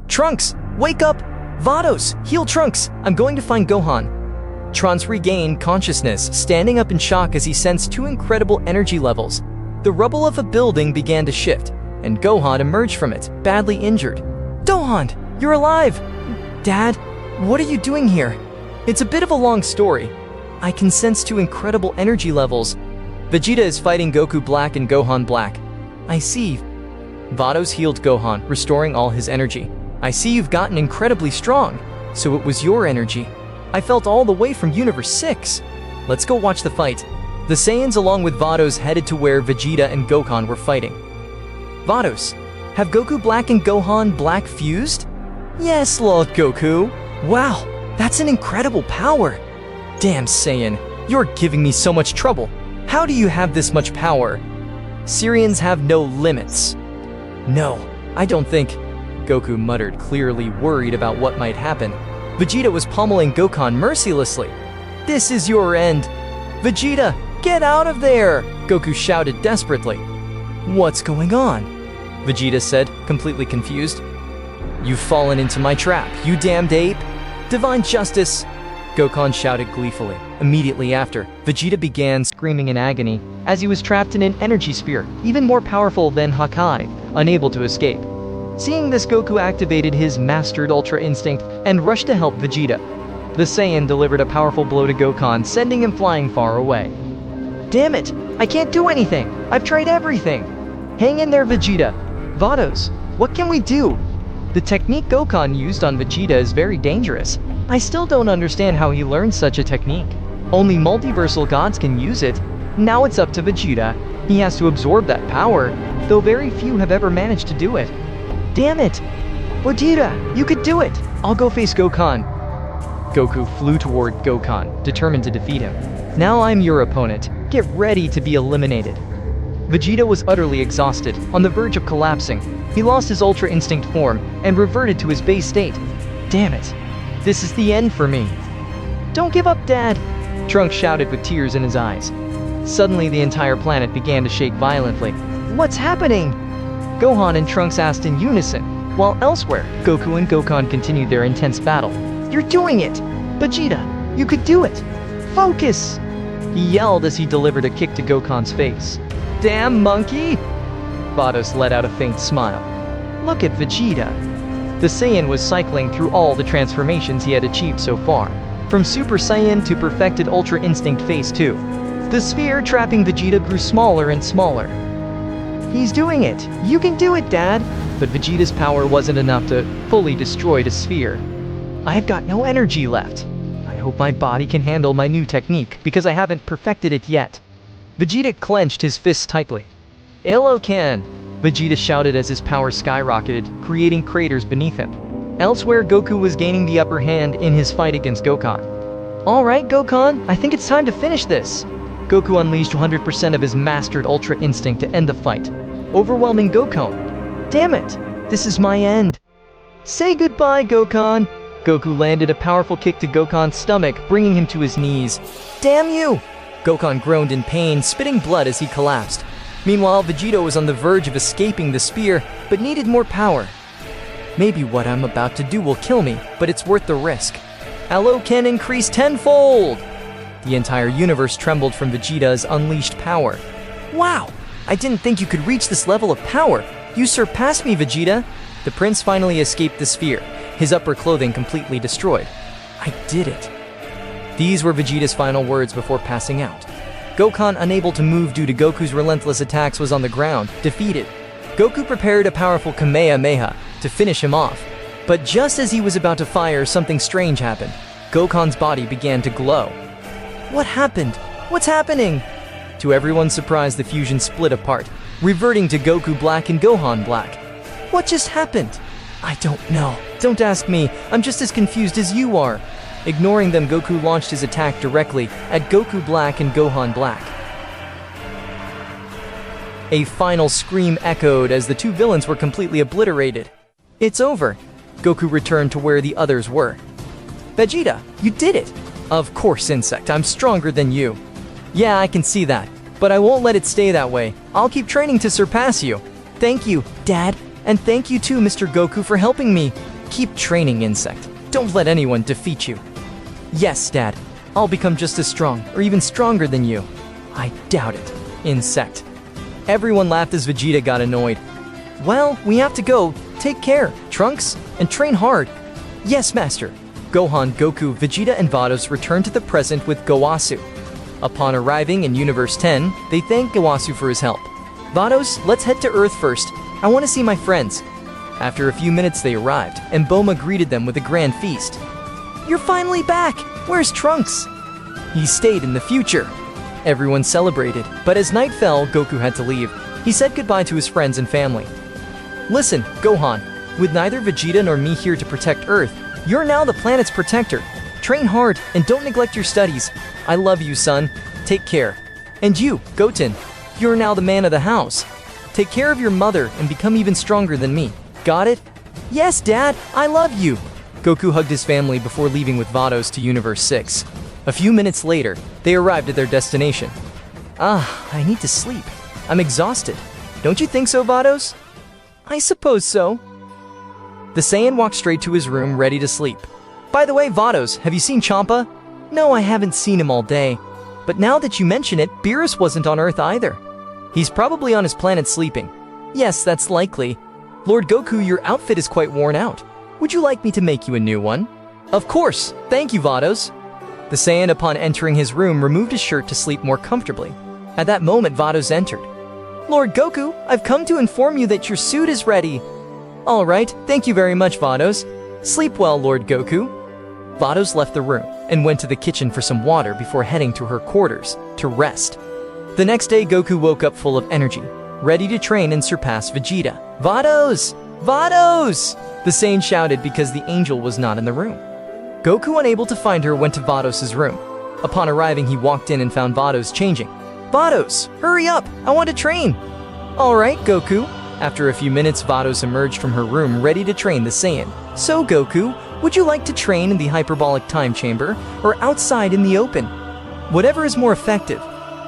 Trunks, wake up! Vados, heal Trunks! I'm going to find Gohan. Trunks regained consciousness, standing up in shock as he sensed two incredible energy levels. The rubble of a building began to shift, and Gohan emerged from it, badly injured. Gohan, you're alive! Dad, what are you doing here? It's a bit of a long story. I can sense two incredible energy levels. Vegeta is fighting Goku Black and Gohan Black. I see. Vados healed Gohan, restoring all his energy. I see you've gotten incredibly strong. So it was your energy. I felt all the way from Universe 6. Let's go watch the fight. The Saiyans along with Vados headed to where Vegeta and Gohan were fighting. Vados, have Goku Black and Gohan Black fused? Yes, Lord Goku. Wow, that's an incredible power. Damn Saiyan, you're giving me so much trouble. How do you have this much power? Syrians have no limits. No, I don't think. Goku muttered, clearly worried about what might happen. Vegeta was pummeling Gohan mercilessly. This is your end. Vegeta, get out of there! Goku shouted desperately. What's going on? Vegeta said, completely confused. You've fallen into my trap, you damned ape! Divine justice! Gohan shouted gleefully. Immediately after, Vegeta began screaming in agony as he was trapped in an energy sphere, even more powerful than Hakai, unable to escape. Seeing this, Goku activated his mastered Ultra Instinct and rushed to help Vegeta. The Saiyan delivered a powerful blow to Gohan, sending him flying far away. Damn it! I can't do anything! I've tried everything! Hang in there, Vegeta! Vados, what can we do? The technique Gohan used on Vegeta is very dangerous. I still don't understand how he learned such a technique. Only multiversal gods can use it. Now it's up to Vegeta. He has to absorb that power, though very few have ever managed to do it. Damn it! Vegeta, you could do it! I'll go face Gohan. Goku flew toward Gohan, determined to defeat him. Now I'm your opponent. Get ready to be eliminated. Vegeta was utterly exhausted, on the verge of collapsing. He lost his Ultra Instinct form and reverted to his base state. Damn it. This is the end for me. Don't give up, Dad! Trunks shouted with tears in his eyes. Suddenly, the entire planet began to shake violently. What's happening? Gohan and Trunks asked in unison, while elsewhere, Goku and Gohan continued their intense battle. You're doing it! Vegeta, you could do it! Focus! He yelled as he delivered a kick to Gohan's face. Damn monkey! Vados let out a faint smile. Look at Vegeta. The Saiyan was cycling through all the transformations he had achieved so far, from Super Saiyan to perfected Ultra Instinct Phase 2. The sphere trapping Vegeta grew smaller and smaller. He's doing it! You can do it, Dad! But Vegeta's power wasn't enough to fully destroy the sphere. I've got no energy left. I hope my body can handle my new technique, because I haven't perfected it yet. Vegeta clenched his fists tightly. Hello, Ken! Vegeta shouted as his power skyrocketed, creating craters beneath him. Elsewhere, Goku was gaining the upper hand in his fight against Gohan. Alright, Gohan, I think it's time to finish this. Goku unleashed 100% of his mastered Ultra Instinct to end the fight, overwhelming Goku. Damn it! This is my end. Say goodbye, Gohan! Goku landed a powerful kick to Gohan's stomach, bringing him to his knees. Damn you! Gohan groaned in pain, spitting blood as he collapsed. Meanwhile, Vegeta was on the verge of escaping the spear, but needed more power. Maybe what I'm about to do will kill me, but it's worth the risk. Aloe can increase tenfold! The entire universe trembled from Vegeta's unleashed power. Wow! I didn't think you could reach this level of power. You surpassed me, Vegeta! The prince finally escaped the sphere, his upper clothing completely destroyed. I did it. These were Vegeta's final words before passing out. Gohan, unable to move due to Goku's relentless attacks, was on the ground, defeated. Goku prepared a powerful Kamehameha to finish him off. But just as he was about to fire, something strange happened. Gohan's body began to glow. What happened? What's happening? To everyone's surprise, the fusion split apart, reverting to Goku Black and Gohan Black. What just happened? I don't know. Don't ask me. I'm just as confused as you are. Ignoring them, Goku launched his attack directly at Goku Black and Gohan Black. A final scream echoed as the two villains were completely obliterated. It's over. Goku returned to where the others were. Vegeta, you did it! Of course, Insect, I'm stronger than you. Yeah, I can see that, but I won't let it stay that way. I'll keep training to surpass you. Thank you, Dad, and thank you too, Mr. Goku, for helping me. Keep training, Insect. Don't let anyone defeat you. Yes, Dad, I'll become just as strong, or even stronger than you. I doubt it, Insect. Everyone laughed as Vegeta got annoyed. Well, we have to go. Take care, Trunks, and train hard. Yes, Master. Gohan, Goku, Vegeta, and Vados returned to the present with Gowasu. Upon arriving in Universe 10, they thanked Gowasu for his help. Vados, let's head to Earth first. I want to see my friends. After a few minutes they arrived, and Bulma greeted them with a grand feast. You're finally back! Where's Trunks? He stayed in the future. Everyone celebrated, but as night fell, Goku had to leave. He said goodbye to his friends and family. Listen, Gohan, with neither Vegeta nor me here to protect Earth, you're now the planet's protector. Train hard and don't neglect your studies. I love you, son. Take care. And you, Goten, you're now the man of the house. Take care of your mother and become even stronger than me. Got it? Yes, Dad, I love you. Goku hugged his family before leaving with Vados to Universe 6. A few minutes later, they arrived at their destination. I need to sleep. I'm exhausted. Don't you think so, Vados? I suppose so. The Saiyan walked straight to his room, ready to sleep. By the way, Vados, have you seen Champa? No, I haven't seen him all day. But now that you mention it, Beerus wasn't on Earth either. He's probably on his planet sleeping. Yes, that's likely. Lord Goku, your outfit is quite worn out. Would you like me to make you a new one? Of course! Thank you, Vados! The Saiyan, upon entering his room, removed his shirt to sleep more comfortably. At that moment, Vados entered. Lord Goku, I've come to inform you that your suit is ready. Alright, thank you very much, Vados. Sleep well, Lord Goku. Vados left the room and went to the kitchen for some water before heading to her quarters to rest. The next day, Goku woke up full of energy, ready to train and surpass Vegeta. Vados! Vados! The Saiyan shouted because the angel was not in the room. Goku, unable to find her, went to Vados' room. Upon arriving, he walked in and found Vados changing. Vados, hurry up! I want to train! Alright, Goku. After a few minutes, Vados emerged from her room ready to train the Saiyan. So, Goku, would you like to train in the hyperbolic time chamber or outside in the open? Whatever is more effective.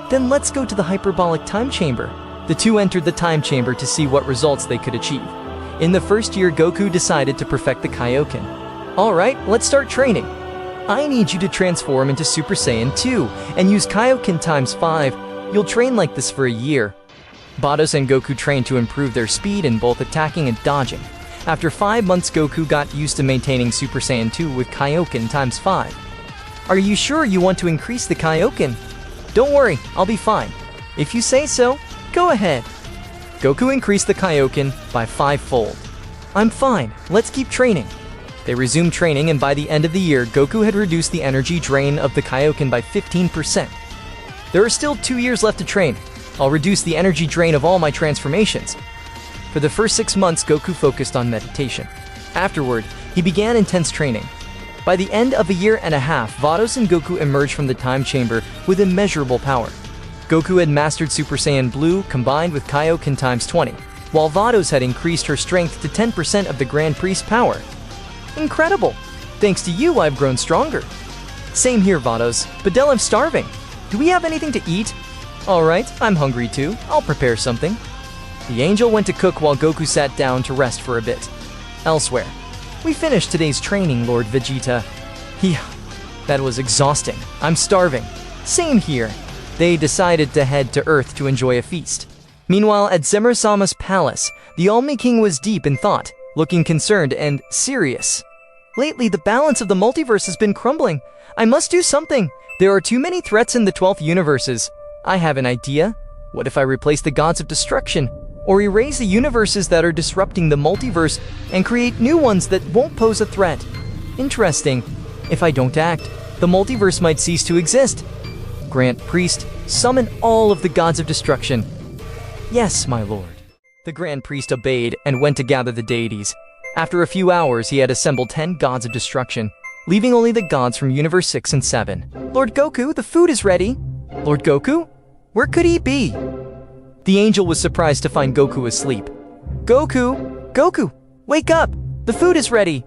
Then let's go to the hyperbolic time chamber. The two entered the time chamber to see what results they could achieve. In the first year, Goku decided to perfect the Kaioken. Alright, let's start training. I need you to transform into Super Saiyan 2 and use Kaioken times 5. You'll train like this for a year. Vados and Goku trained to improve their speed in both attacking and dodging. After 5 months, Goku got used to maintaining Super Saiyan 2 with Kaioken times 5. Are you sure you want to increase the Kaioken? Don't worry, I'll be fine. If you say so, go ahead. Goku increased the Kaioken by 5-fold. I'm fine, let's keep training. They resumed training, and by the end of the year, Goku had reduced the energy drain of the Kaioken by 15%. There are still 2 years left to train. I'll reduce the energy drain of all my transformations. For the first 6 months, Goku focused on meditation. Afterward, he began intense training. By the end of a year and a half, Vados and Goku emerged from the time chamber with immeasurable power. Goku had mastered Super Saiyan Blue combined with Kaioken times 20, while Vados had increased her strength to 10% of the Grand Priest's power. Incredible! Thanks to you, I've grown stronger. Same here, Vados, but Del, I'm starving. Do we have anything to eat? Alright, I'm hungry too. I'll prepare something. The angel went to cook while Goku sat down to rest for a bit. elsewhere. We finished today's training, Lord Vegeta. That was exhausting. I'm starving. Same here. They decided to head to Earth to enjoy a feast. Meanwhile, at Zeno-sama's palace, the Omni King was deep in thought, looking concerned and serious. Lately, the balance of the multiverse has been crumbling. I must do something. There are too many threats in the 12th universes. I have an idea. What if I replace the gods of destruction? Or erase the universes that are disrupting the multiverse and create new ones that won't pose a threat? Interesting. If I don't act, the multiverse might cease to exist. Grand Priest, summon all of the gods of destruction. Yes, my lord. The Grand Priest obeyed and went to gather the deities. After a few hours, he had assembled 10 gods of destruction, leaving only the gods from Universe 6 and 7. Lord Goku, the food is ready. Lord Goku? Where could he be? The angel was surprised to find Goku asleep. Goku! Goku! Wake up! The food is ready!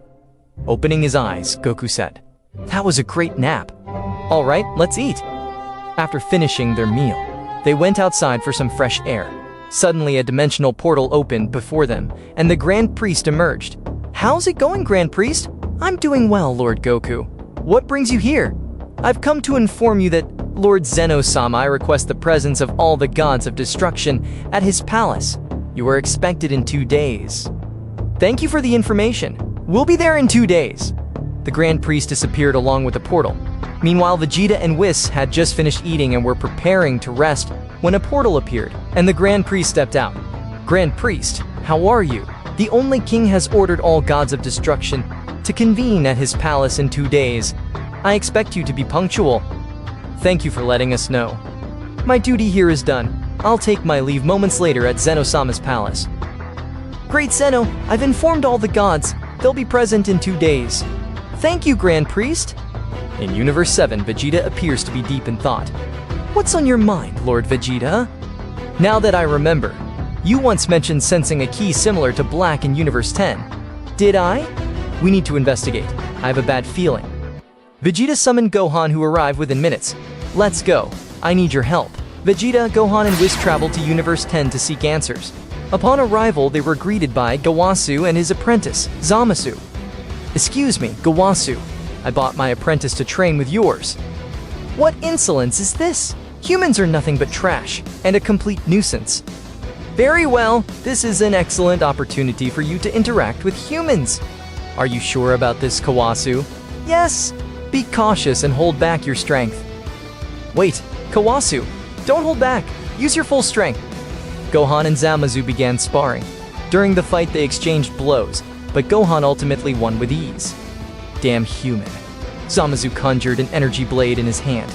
Opening his eyes, Goku said, "That was a great nap. All right, let's eat." After finishing their meal, they went outside for some fresh air. Suddenly, a dimensional portal opened before them, and the Grand Priest emerged. "How's it going, Grand Priest?" "I'm doing well, Lord Goku. What brings you here?" "I've come to inform you that Lord Zeno-sama requests the presence of all the gods of destruction at his palace. You are expected in 2 days." "Thank you for the information. We'll be there in 2 days." The Grand Priest disappeared along with the portal. Meanwhile, Vegeta and Whis had just finished eating and were preparing to rest when a portal appeared, and the Grand Priest stepped out. "Grand Priest, how are you? The only king has ordered all gods of destruction to convene at his palace in 2 days. I expect you to be punctual." "Thank you for letting us know. My duty here is done. I'll take my leave moments later at Zeno-sama's palace." "Great Zeno, I've informed all the gods. They'll be present in 2 days." "Thank you, Grand Priest." In Universe 7, Vegeta appears to be deep in thought. "What's on your mind, Lord Vegeta?" "Now that I remember, you once mentioned sensing a key similar to Black in Universe 10. Did I? We need to investigate. I have a bad feeling." Vegeta summoned Gohan, who arrived within minutes. "Let's go. I need your help." Vegeta, Gohan, and Whis traveled to Universe 10 to seek answers. Upon arrival, they were greeted by Gowasu and his apprentice, Zamasu. "Excuse me, Gowasu. I bought my apprentice to train with yours." "What insolence is this? Humans are nothing but trash and a complete nuisance." "Very well, this is an excellent opportunity for you to interact with humans." "Are you sure about this, Kawasu?" "Yes. Be cautious and hold back your strength." "Wait, Kawasu, don't hold back. Use your full strength." Gohan and Zamasu began sparring. During the fight, they exchanged blows, but Gohan ultimately won with ease. Damn human. Zamasu conjured an energy blade in his hand.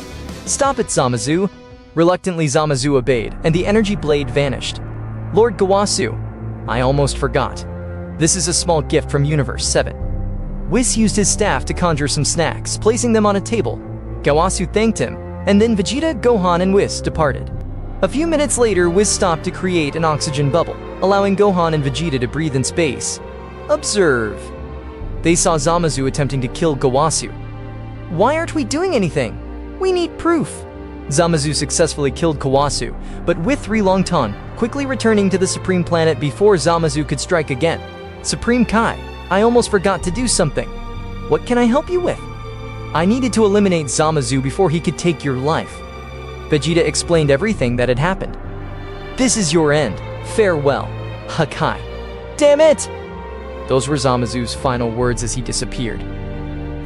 "Stop it, Zamasu." Reluctantly, Zamasu obeyed, and the energy blade vanished. "Lord Gowasu, I almost forgot. This is a small gift from Universe 7. Whis used his staff to conjure some snacks, placing them on a table. Gowasu thanked him, and then Vegeta, Gohan, and Whis departed. A few minutes later, Whis stopped to create an oxygen bubble, allowing Gohan and Vegeta to breathe in space. Observe. They saw Zamasu attempting to kill Gowasu. "Why aren't we doing anything? We need proof." Zamasu successfully killed Kawasu, but with 3 long ton, quickly returning to the Supreme Planet before Zamasu could strike again. "Supreme Kai, I almost forgot to do something. What can I help you with?" "I needed to eliminate Zamasu before he could take your life." Vegeta explained everything that had happened. "This is your end. Farewell, Hakai." "Damn it!" Those were Zamasu's final words as he disappeared.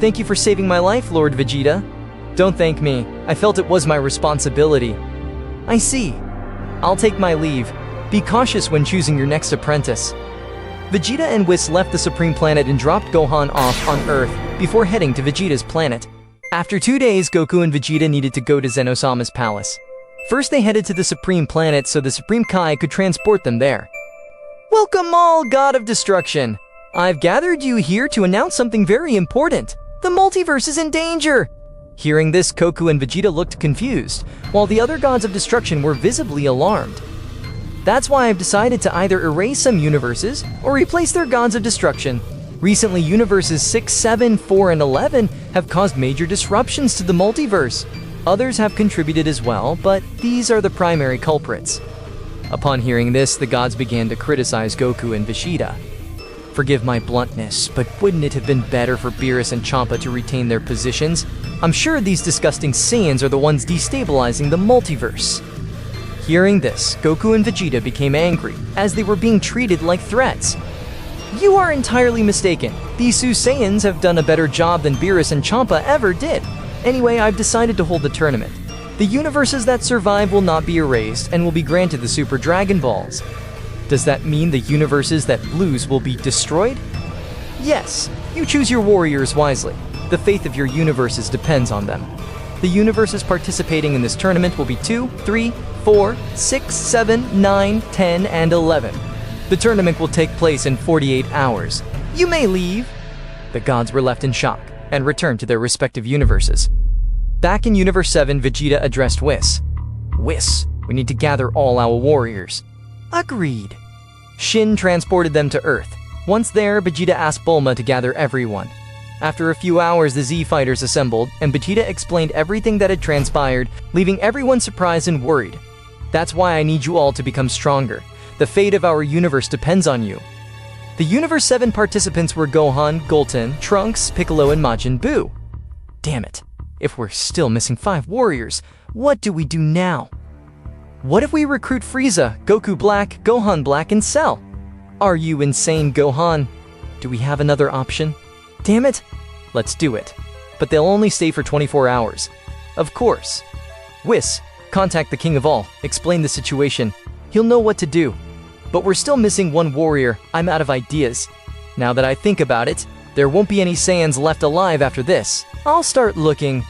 "Thank you for saving my life, Lord Vegeta." "Don't thank me. I felt it was my responsibility." "I see. I'll take my leave. Be cautious when choosing your next apprentice." Vegeta and Whis left the Supreme Planet and dropped Gohan off on Earth before heading to Vegeta's planet. After 2 days, Goku and Vegeta needed to go to Zeno-sama's palace. First, they headed to the Supreme Planet so the Supreme Kai could transport them there. "Welcome all, God of Destruction! I've gathered you here to announce something very important. The multiverse is in danger!" Hearing this, Goku and Vegeta looked confused, while the other gods of destruction were visibly alarmed. "That's why I've decided to either erase some universes or replace their gods of destruction. Recently, universes 6, 7, 4, and 11 have caused major disruptions to the multiverse. Others have contributed as well, but these are the primary culprits." Upon hearing this, the gods began to criticize Goku and Vegeta. Forgive my bluntness, but wouldn't it have been better for Beerus and Champa to retain their positions? I'm sure these disgusting Saiyans are the ones destabilizing the multiverse. Hearing this, Goku and Vegeta became angry, as they were being treated like threats. You are entirely mistaken. These Su Saiyans have done a better job than Beerus and Champa ever did. Anyway, I've decided to hold the tournament. The universes that survive will not be erased and will be granted the Super Dragon Balls. Does that mean the universes that lose will be destroyed? Yes, you choose your warriors wisely. The fate of your universes depends on them. The universes participating in this tournament will be 2, 3, 4, 6, 7, 9, 10, and 11. The tournament will take place in 48 hours. You may leave. The gods were left in shock and returned to their respective universes. Back in Universe 7, Vegeta addressed Whis. Whis, we need to gather all our warriors. Agreed. Shin transported them to Earth. Once there, Vegeta asked Bulma to gather everyone. After a few hours, the Z fighters assembled, and Vegeta explained everything that had transpired, leaving everyone surprised and worried. That's why I need you all to become stronger. The fate of our universe depends on you. The Universe 7 participants were Gohan, Gulton, Trunks, Piccolo, and Majin Buu. Damn it. If we're still missing 5 warriors, what do we do now? What if we recruit Frieza, Goku Black, Gohan Black, and Cell? Are you insane, Gohan? Do we have another option? Damn it! Let's do it. But they'll only stay for 24 hours. Of course. Whis, contact the King of All, explain the situation. He'll know what to do. But we're still missing 1 warrior. I'm out of ideas. Now that I think about it, there won't be any Saiyans left alive after this. I'll start looking.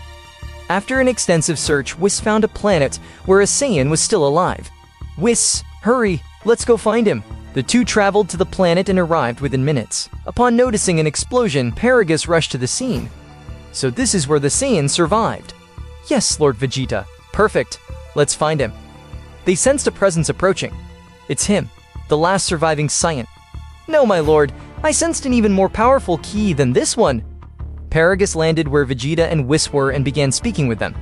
After an extensive search, Whis found a planet where a Saiyan was still alive. Whis, hurry, let's go find him. The two traveled to the planet and arrived within minutes. Upon noticing an explosion, Paragus rushed to the scene. So this is where the Saiyans survived. Yes, Lord Vegeta. Perfect. Let's find him. They sensed a presence approaching. It's him, the last surviving Saiyan. No, my lord, I sensed an even more powerful ki than this one. Paragus landed where Vegeta and Whis were and began speaking with them.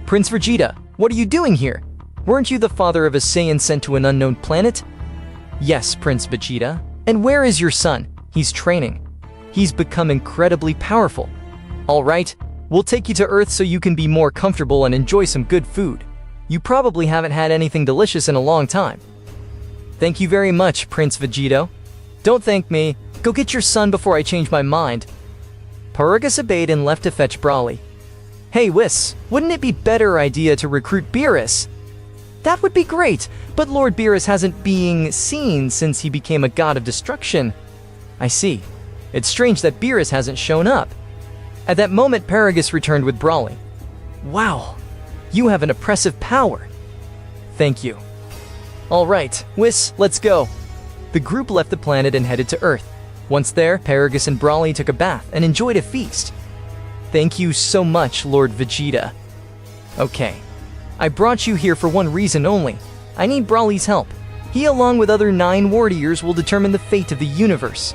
Prince Vegeta, what are you doing here? Weren't you the father of a Saiyan sent to an unknown planet? Yes, Prince Vegeta. And where is your son? He's training. He's become incredibly powerful. All right, we'll take you to Earth so you can be more comfortable and enjoy some good food. You probably haven't had anything delicious in a long time. Thank you very much, Prince Vegito. Don't thank me. Go get your son before I change my mind. Paragus obeyed and left to fetch Brawly. Hey, Whis, wouldn't it be a better idea to recruit Beerus? That would be great, but Lord Beerus hasn't been seen since he became a god of destruction. I see. It's strange that Beerus hasn't shown up. At that moment, Paragus returned with Brawly. Wow, you have an oppressive power. Thank you. All right, Whis, let's go. The group left the planet and headed to Earth. Once there, Paragus and Brawly took a bath and enjoyed a feast. Thank you so much, Lord Vegeta. Okay, I brought you here for one reason only. I need Brawly's help. He, along with other 9 warriors, will determine the fate of the universe.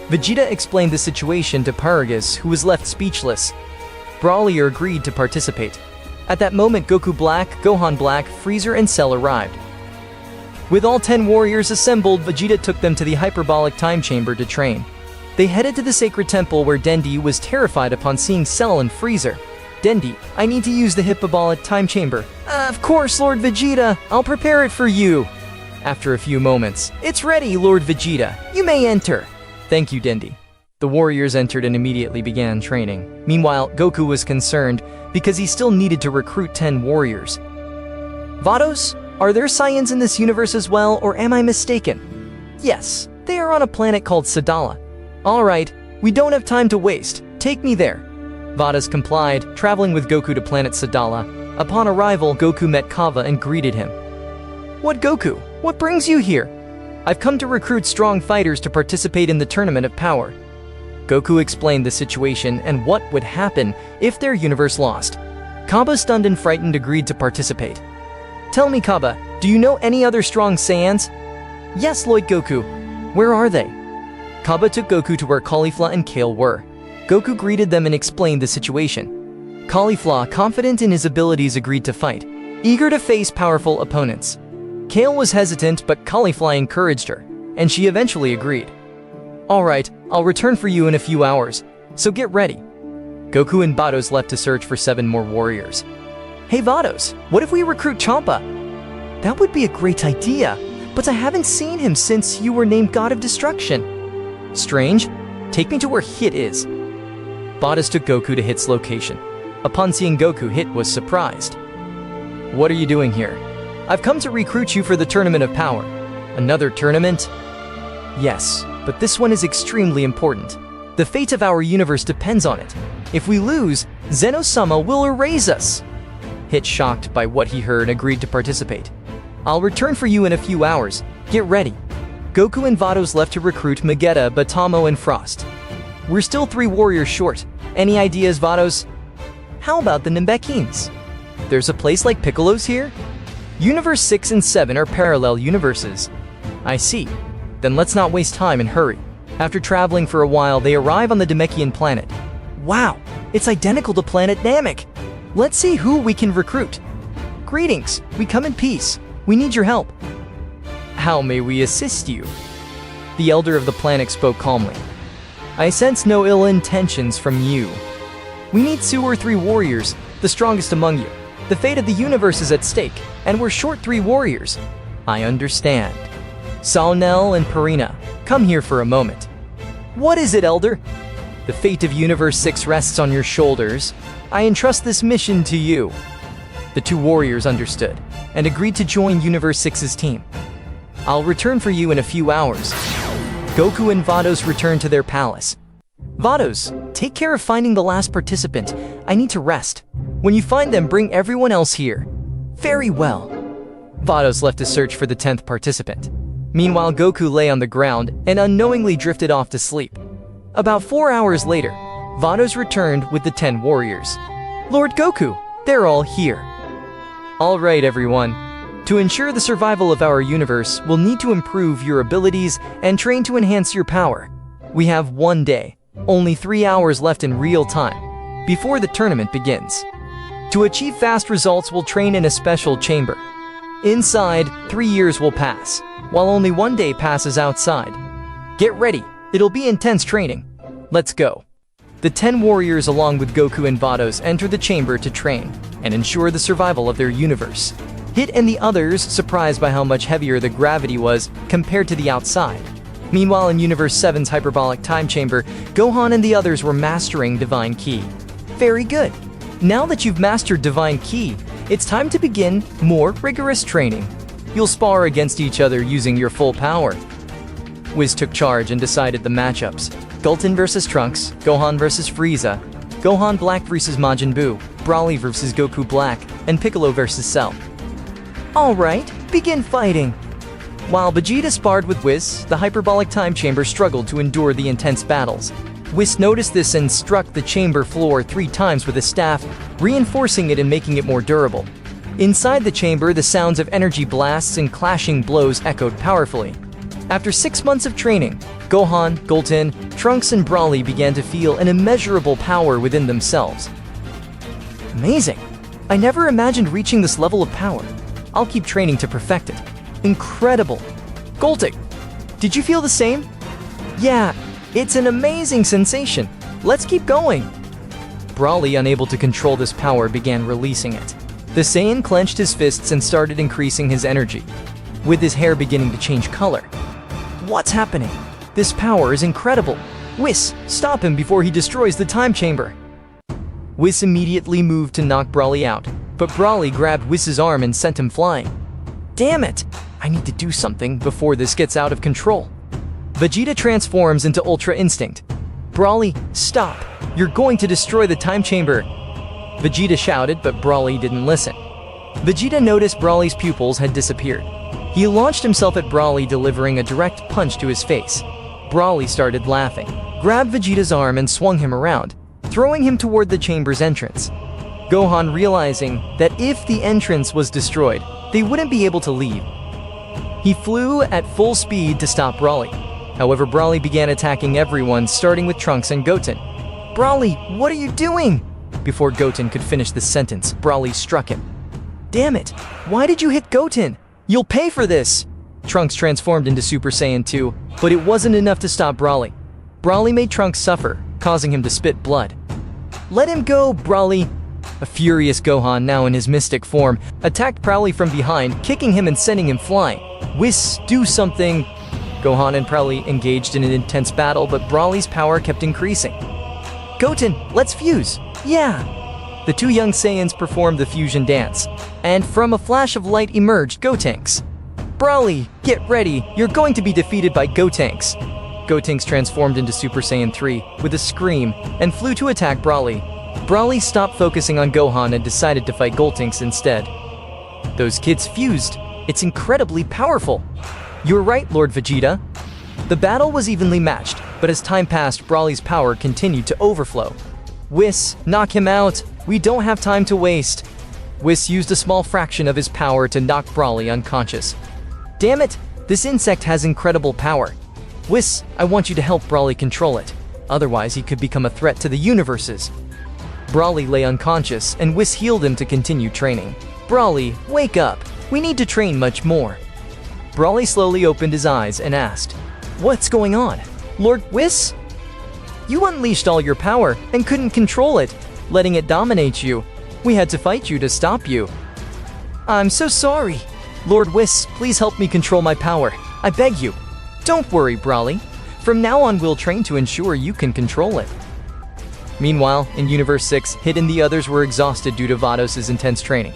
Vegeta explained the situation to Paragus, who was left speechless. Brawly agreed to participate. At that moment, Goku Black, Gohan Black, Freezer, and Cell arrived. With all 10 warriors assembled, Vegeta took them to the hyperbolic time chamber to train. They headed to the sacred temple where Dendi was terrified upon seeing Cell and Freezer. Dendi, I need to use the hyperbolic time chamber. Of course, Lord Vegeta. I'll prepare it for you. After a few moments, it's ready, Lord Vegeta. You may enter. Thank you, Dendi. The warriors entered and immediately began training. Meanwhile, Goku was concerned because he still needed to recruit 10 warriors. Vados? Are there Saiyans in this universe as well, or am I mistaken? Yes, they are on a planet called Sadala. Alright, we don't have time to waste. Take me there. Vadas complied, traveling with Goku to planet Sadala. Upon arrival, Goku met Kava and greeted him. What, Goku? What brings you here? I've come to recruit strong fighters to participate in the Tournament of Power. Goku explained the situation and what would happen if their universe lost. Kaba, stunned and frightened, agreed to participate. Tell me, Kaba, do you know any other strong Saiyans? Yes, Lord Goku. Where are they? Kaba took Goku to where Caulifla and Kale were. Goku greeted them and explained the situation. Caulifla, confident in his abilities, agreed to fight, eager to face powerful opponents. Kale was hesitant, but Caulifla encouraged her, and she eventually agreed. Alright, I'll return for you in a few hours, so get ready. Goku and Vados left to search for 7 more warriors. Hey Vados, what if we recruit Champa? That would be a great idea, but I haven't seen him since you were named God of Destruction. Strange. Take me to where Hit is. Vados took Goku to Hit's location. Upon seeing Goku, Hit was surprised. What are you doing here? I've come to recruit you for the Tournament of Power. Another tournament? Yes, but this one is extremely important. The fate of our universe depends on it. If we lose, Zeno-sama will erase us. Hit, shocked by what he heard, agreed to participate. I'll return for you in a few hours. Get ready. Goku and Vados left to recruit Vegeta, Batamo, and Frost. We're still 3 warriors short. Any ideas, Vados? How about the Namekians? There's a place like Piccolo's here? Universe 6 and 7 are parallel universes. I see. Then let's not waste time and hurry. After traveling for a while, they arrive on the Namekian planet. Wow, it's identical to planet Namek. Let's see who we can recruit. Greetings, we come in peace. We need your help. How may we assist you? The elder of the planet spoke calmly. I sense no ill intentions from you. We need 2 or 3 warriors, the strongest among you. The fate of the universe is at stake, and we're short 3 warriors. I understand. Salnel and Purina, come here for a moment. What is it, Elder? The fate of Universe 6 rests on your shoulders. I entrust this mission to you. The 2 warriors understood, and agreed to join Universe 6's team. I'll return for you in a few hours. Goku and Vados return to their palace. Vados, take care of finding the last participant. I need to rest. When you find them, bring everyone else here. Very well. Vados left to search for the 10th participant. Meanwhile, Goku lay on the ground and unknowingly drifted off to sleep. About 4 hours later, Vados returned with the 10 warriors. Lord Goku, they're all here. All right, everyone. To ensure the survival of our universe, we'll need to improve your abilities and train to enhance your power. We have 1 day, only 3 hours left in real time, before the tournament begins. To achieve fast results, we'll train in a special chamber. Inside, 3 years will pass, while only 1 day passes outside. Get ready, it'll be intense training. Let's go. The 10 warriors along with Goku and Vados enter the chamber to train and ensure the survival of their universe. Hit and the others, surprised by how much heavier the gravity was compared to the outside. Meanwhile, in Universe 7's hyperbolic time chamber, Gohan and the others were mastering Divine Ki. Very good. Now that you've mastered Divine Ki, it's time to begin more rigorous training. You'll spar against each other using your full power. Whis took charge and decided the matchups. Gulton vs Trunks, Gohan vs Frieza, Gohan Black vs Majin Buu, Broly vs Goku Black, and Piccolo vs Cell. Alright, begin fighting! While Vegeta sparred with Whis, the hyperbolic time chamber struggled to endure the intense battles. Whis noticed this and struck the chamber floor 3 times with a staff, reinforcing it and making it more durable. Inside the chamber, the sounds of energy blasts and clashing blows echoed powerfully. After 6 months of training, Gohan, Gulton, Trunks, and Broly began to feel an immeasurable power within themselves. Amazing! I never imagined reaching this level of power. I'll keep training to perfect it. Incredible! Gulton, did you feel the same? Yeah, it's an amazing sensation. Let's keep going. Broly, unable to control this power, began releasing it. The Saiyan clenched his fists and started increasing his energy, with his hair beginning to change color. What's happening? This power is incredible. Whis, stop him before he destroys the time chamber. Whis immediately moved to knock Broly out, but Broly grabbed Whis's arm and sent him flying. Damn it! I need to do something before this gets out of control. Vegeta transforms into Ultra Instinct. Broly, stop! You're going to destroy the time chamber! Vegeta shouted, but Broly didn't listen. Vegeta noticed Broly's pupils had disappeared. He launched himself at Broly, delivering a direct punch to his face. Broly started laughing, grabbed Vegeta's arm and swung him around, throwing him toward the chamber's entrance. Gohan, realizing that if the entrance was destroyed, they wouldn't be able to leave. He flew at full speed to stop Broly. However, Broly began attacking everyone, starting with Trunks and Goten. Broly, what are you doing? Before Goten could finish the sentence, Broly struck him. Damn it! Why did you hit Goten? You'll pay for this! Trunks transformed into Super Saiyan 2, but it wasn't enough to stop Broly. Broly made Trunks suffer, causing him to spit blood. Let him go, Broly! A furious Gohan, now in his mystic form, attacked Broly from behind, kicking him and sending him flying. Whis, do something! Gohan and Broly engaged in an intense battle, but Broly's power kept increasing. Goten, let's fuse! Yeah! The two young Saiyans performed the fusion dance, and from a flash of light emerged Gotenks. Broly, get ready, you're going to be defeated by Gotenks. Gotenks transformed into Super Saiyan 3 with a scream and flew to attack Broly. Broly stopped focusing on Gohan and decided to fight Gotenks instead. Those kids fused. It's incredibly powerful. You're right, Lord Vegeta. The battle was evenly matched, but as time passed, Broly's power continued to overflow. Whis, knock him out. We don't have time to waste. Whis used a small fraction of his power to knock Broly unconscious. Damn it, this insect has incredible power. Whis, I want you to help Broly control it. Otherwise, he could become a threat to the universes. Broly lay unconscious, and Whis healed him to continue training. Broly, wake up. We need to train much more. Broly slowly opened his eyes and asked, What's going on? Lord Whis? You unleashed all your power and couldn't control it, letting it dominate you. We had to fight you to stop you. I'm so sorry. Lord Whis, please help me control my power. I beg you. Don't worry, Broly. From now on, we'll train to ensure you can control it. Meanwhile, in Universe 6, Hit and the others were exhausted due to Vados' intense training.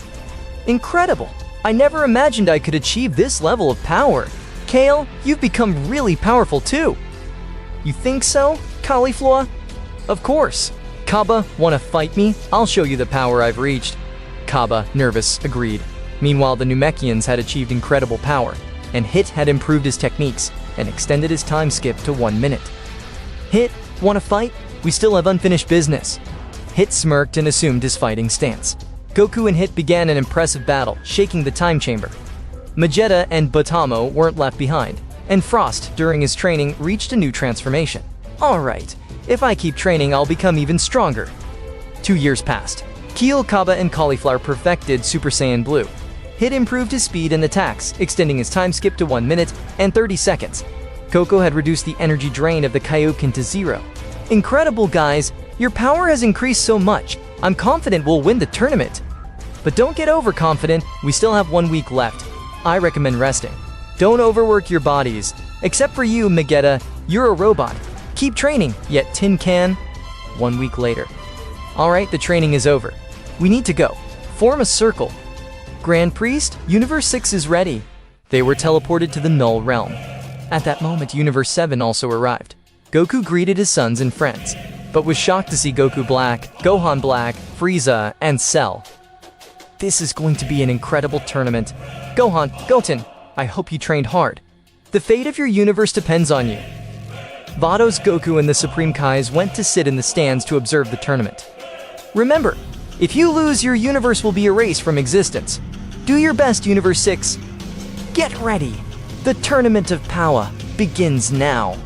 Incredible! I never imagined I could achieve this level of power. Kale, you've become really powerful too. You think so, Cauliflower? Of course. Kaba, wanna fight me? I'll show you the power I've reached. Kaba, nervous, agreed. Meanwhile, the Namekians had achieved incredible power, and Hit had improved his techniques and extended his time skip to 1 minute. Hit, wanna fight? We still have unfinished business. Hit smirked and assumed his fighting stance. Goku and Hit began an impressive battle, shaking the time chamber. Vegeta and Botamo weren't left behind, and Frost, during his training, reached a new transformation. Alright, if I keep training, I'll become even stronger. 2 years passed. Keel, Kaba, and Cauliflower perfected Super Saiyan Blue. Hit improved his speed and attacks, extending his time skip to 1 minute and 30 seconds. Coco had reduced the energy drain of the Kaioken to 0. Incredible, guys! Your power has increased so much. I'm confident we'll win the tournament. But don't get overconfident, we still have 1 week left. I recommend resting. Don't overwork your bodies. Except for you, Vegeta, you're a robot. Keep training, yet Tin Can. 1 week later. Alright, the training is over. We need to go. Form a circle. Grand Priest, Universe 6 is ready. They were teleported to the Null Realm. At that moment, Universe 7 also arrived. Goku greeted his sons and friends, but was shocked to see Goku Black, Gohan Black, Frieza, and Cell. This is going to be an incredible tournament. Gohan, Goten, I hope you trained hard. The fate of your universe depends on you. Vados, Goku, and the Supreme Kais went to sit in the stands to observe the tournament. Remember, if you lose, your universe will be erased from existence. Do your best, Universe 6. Get ready. The Tournament of Power begins now.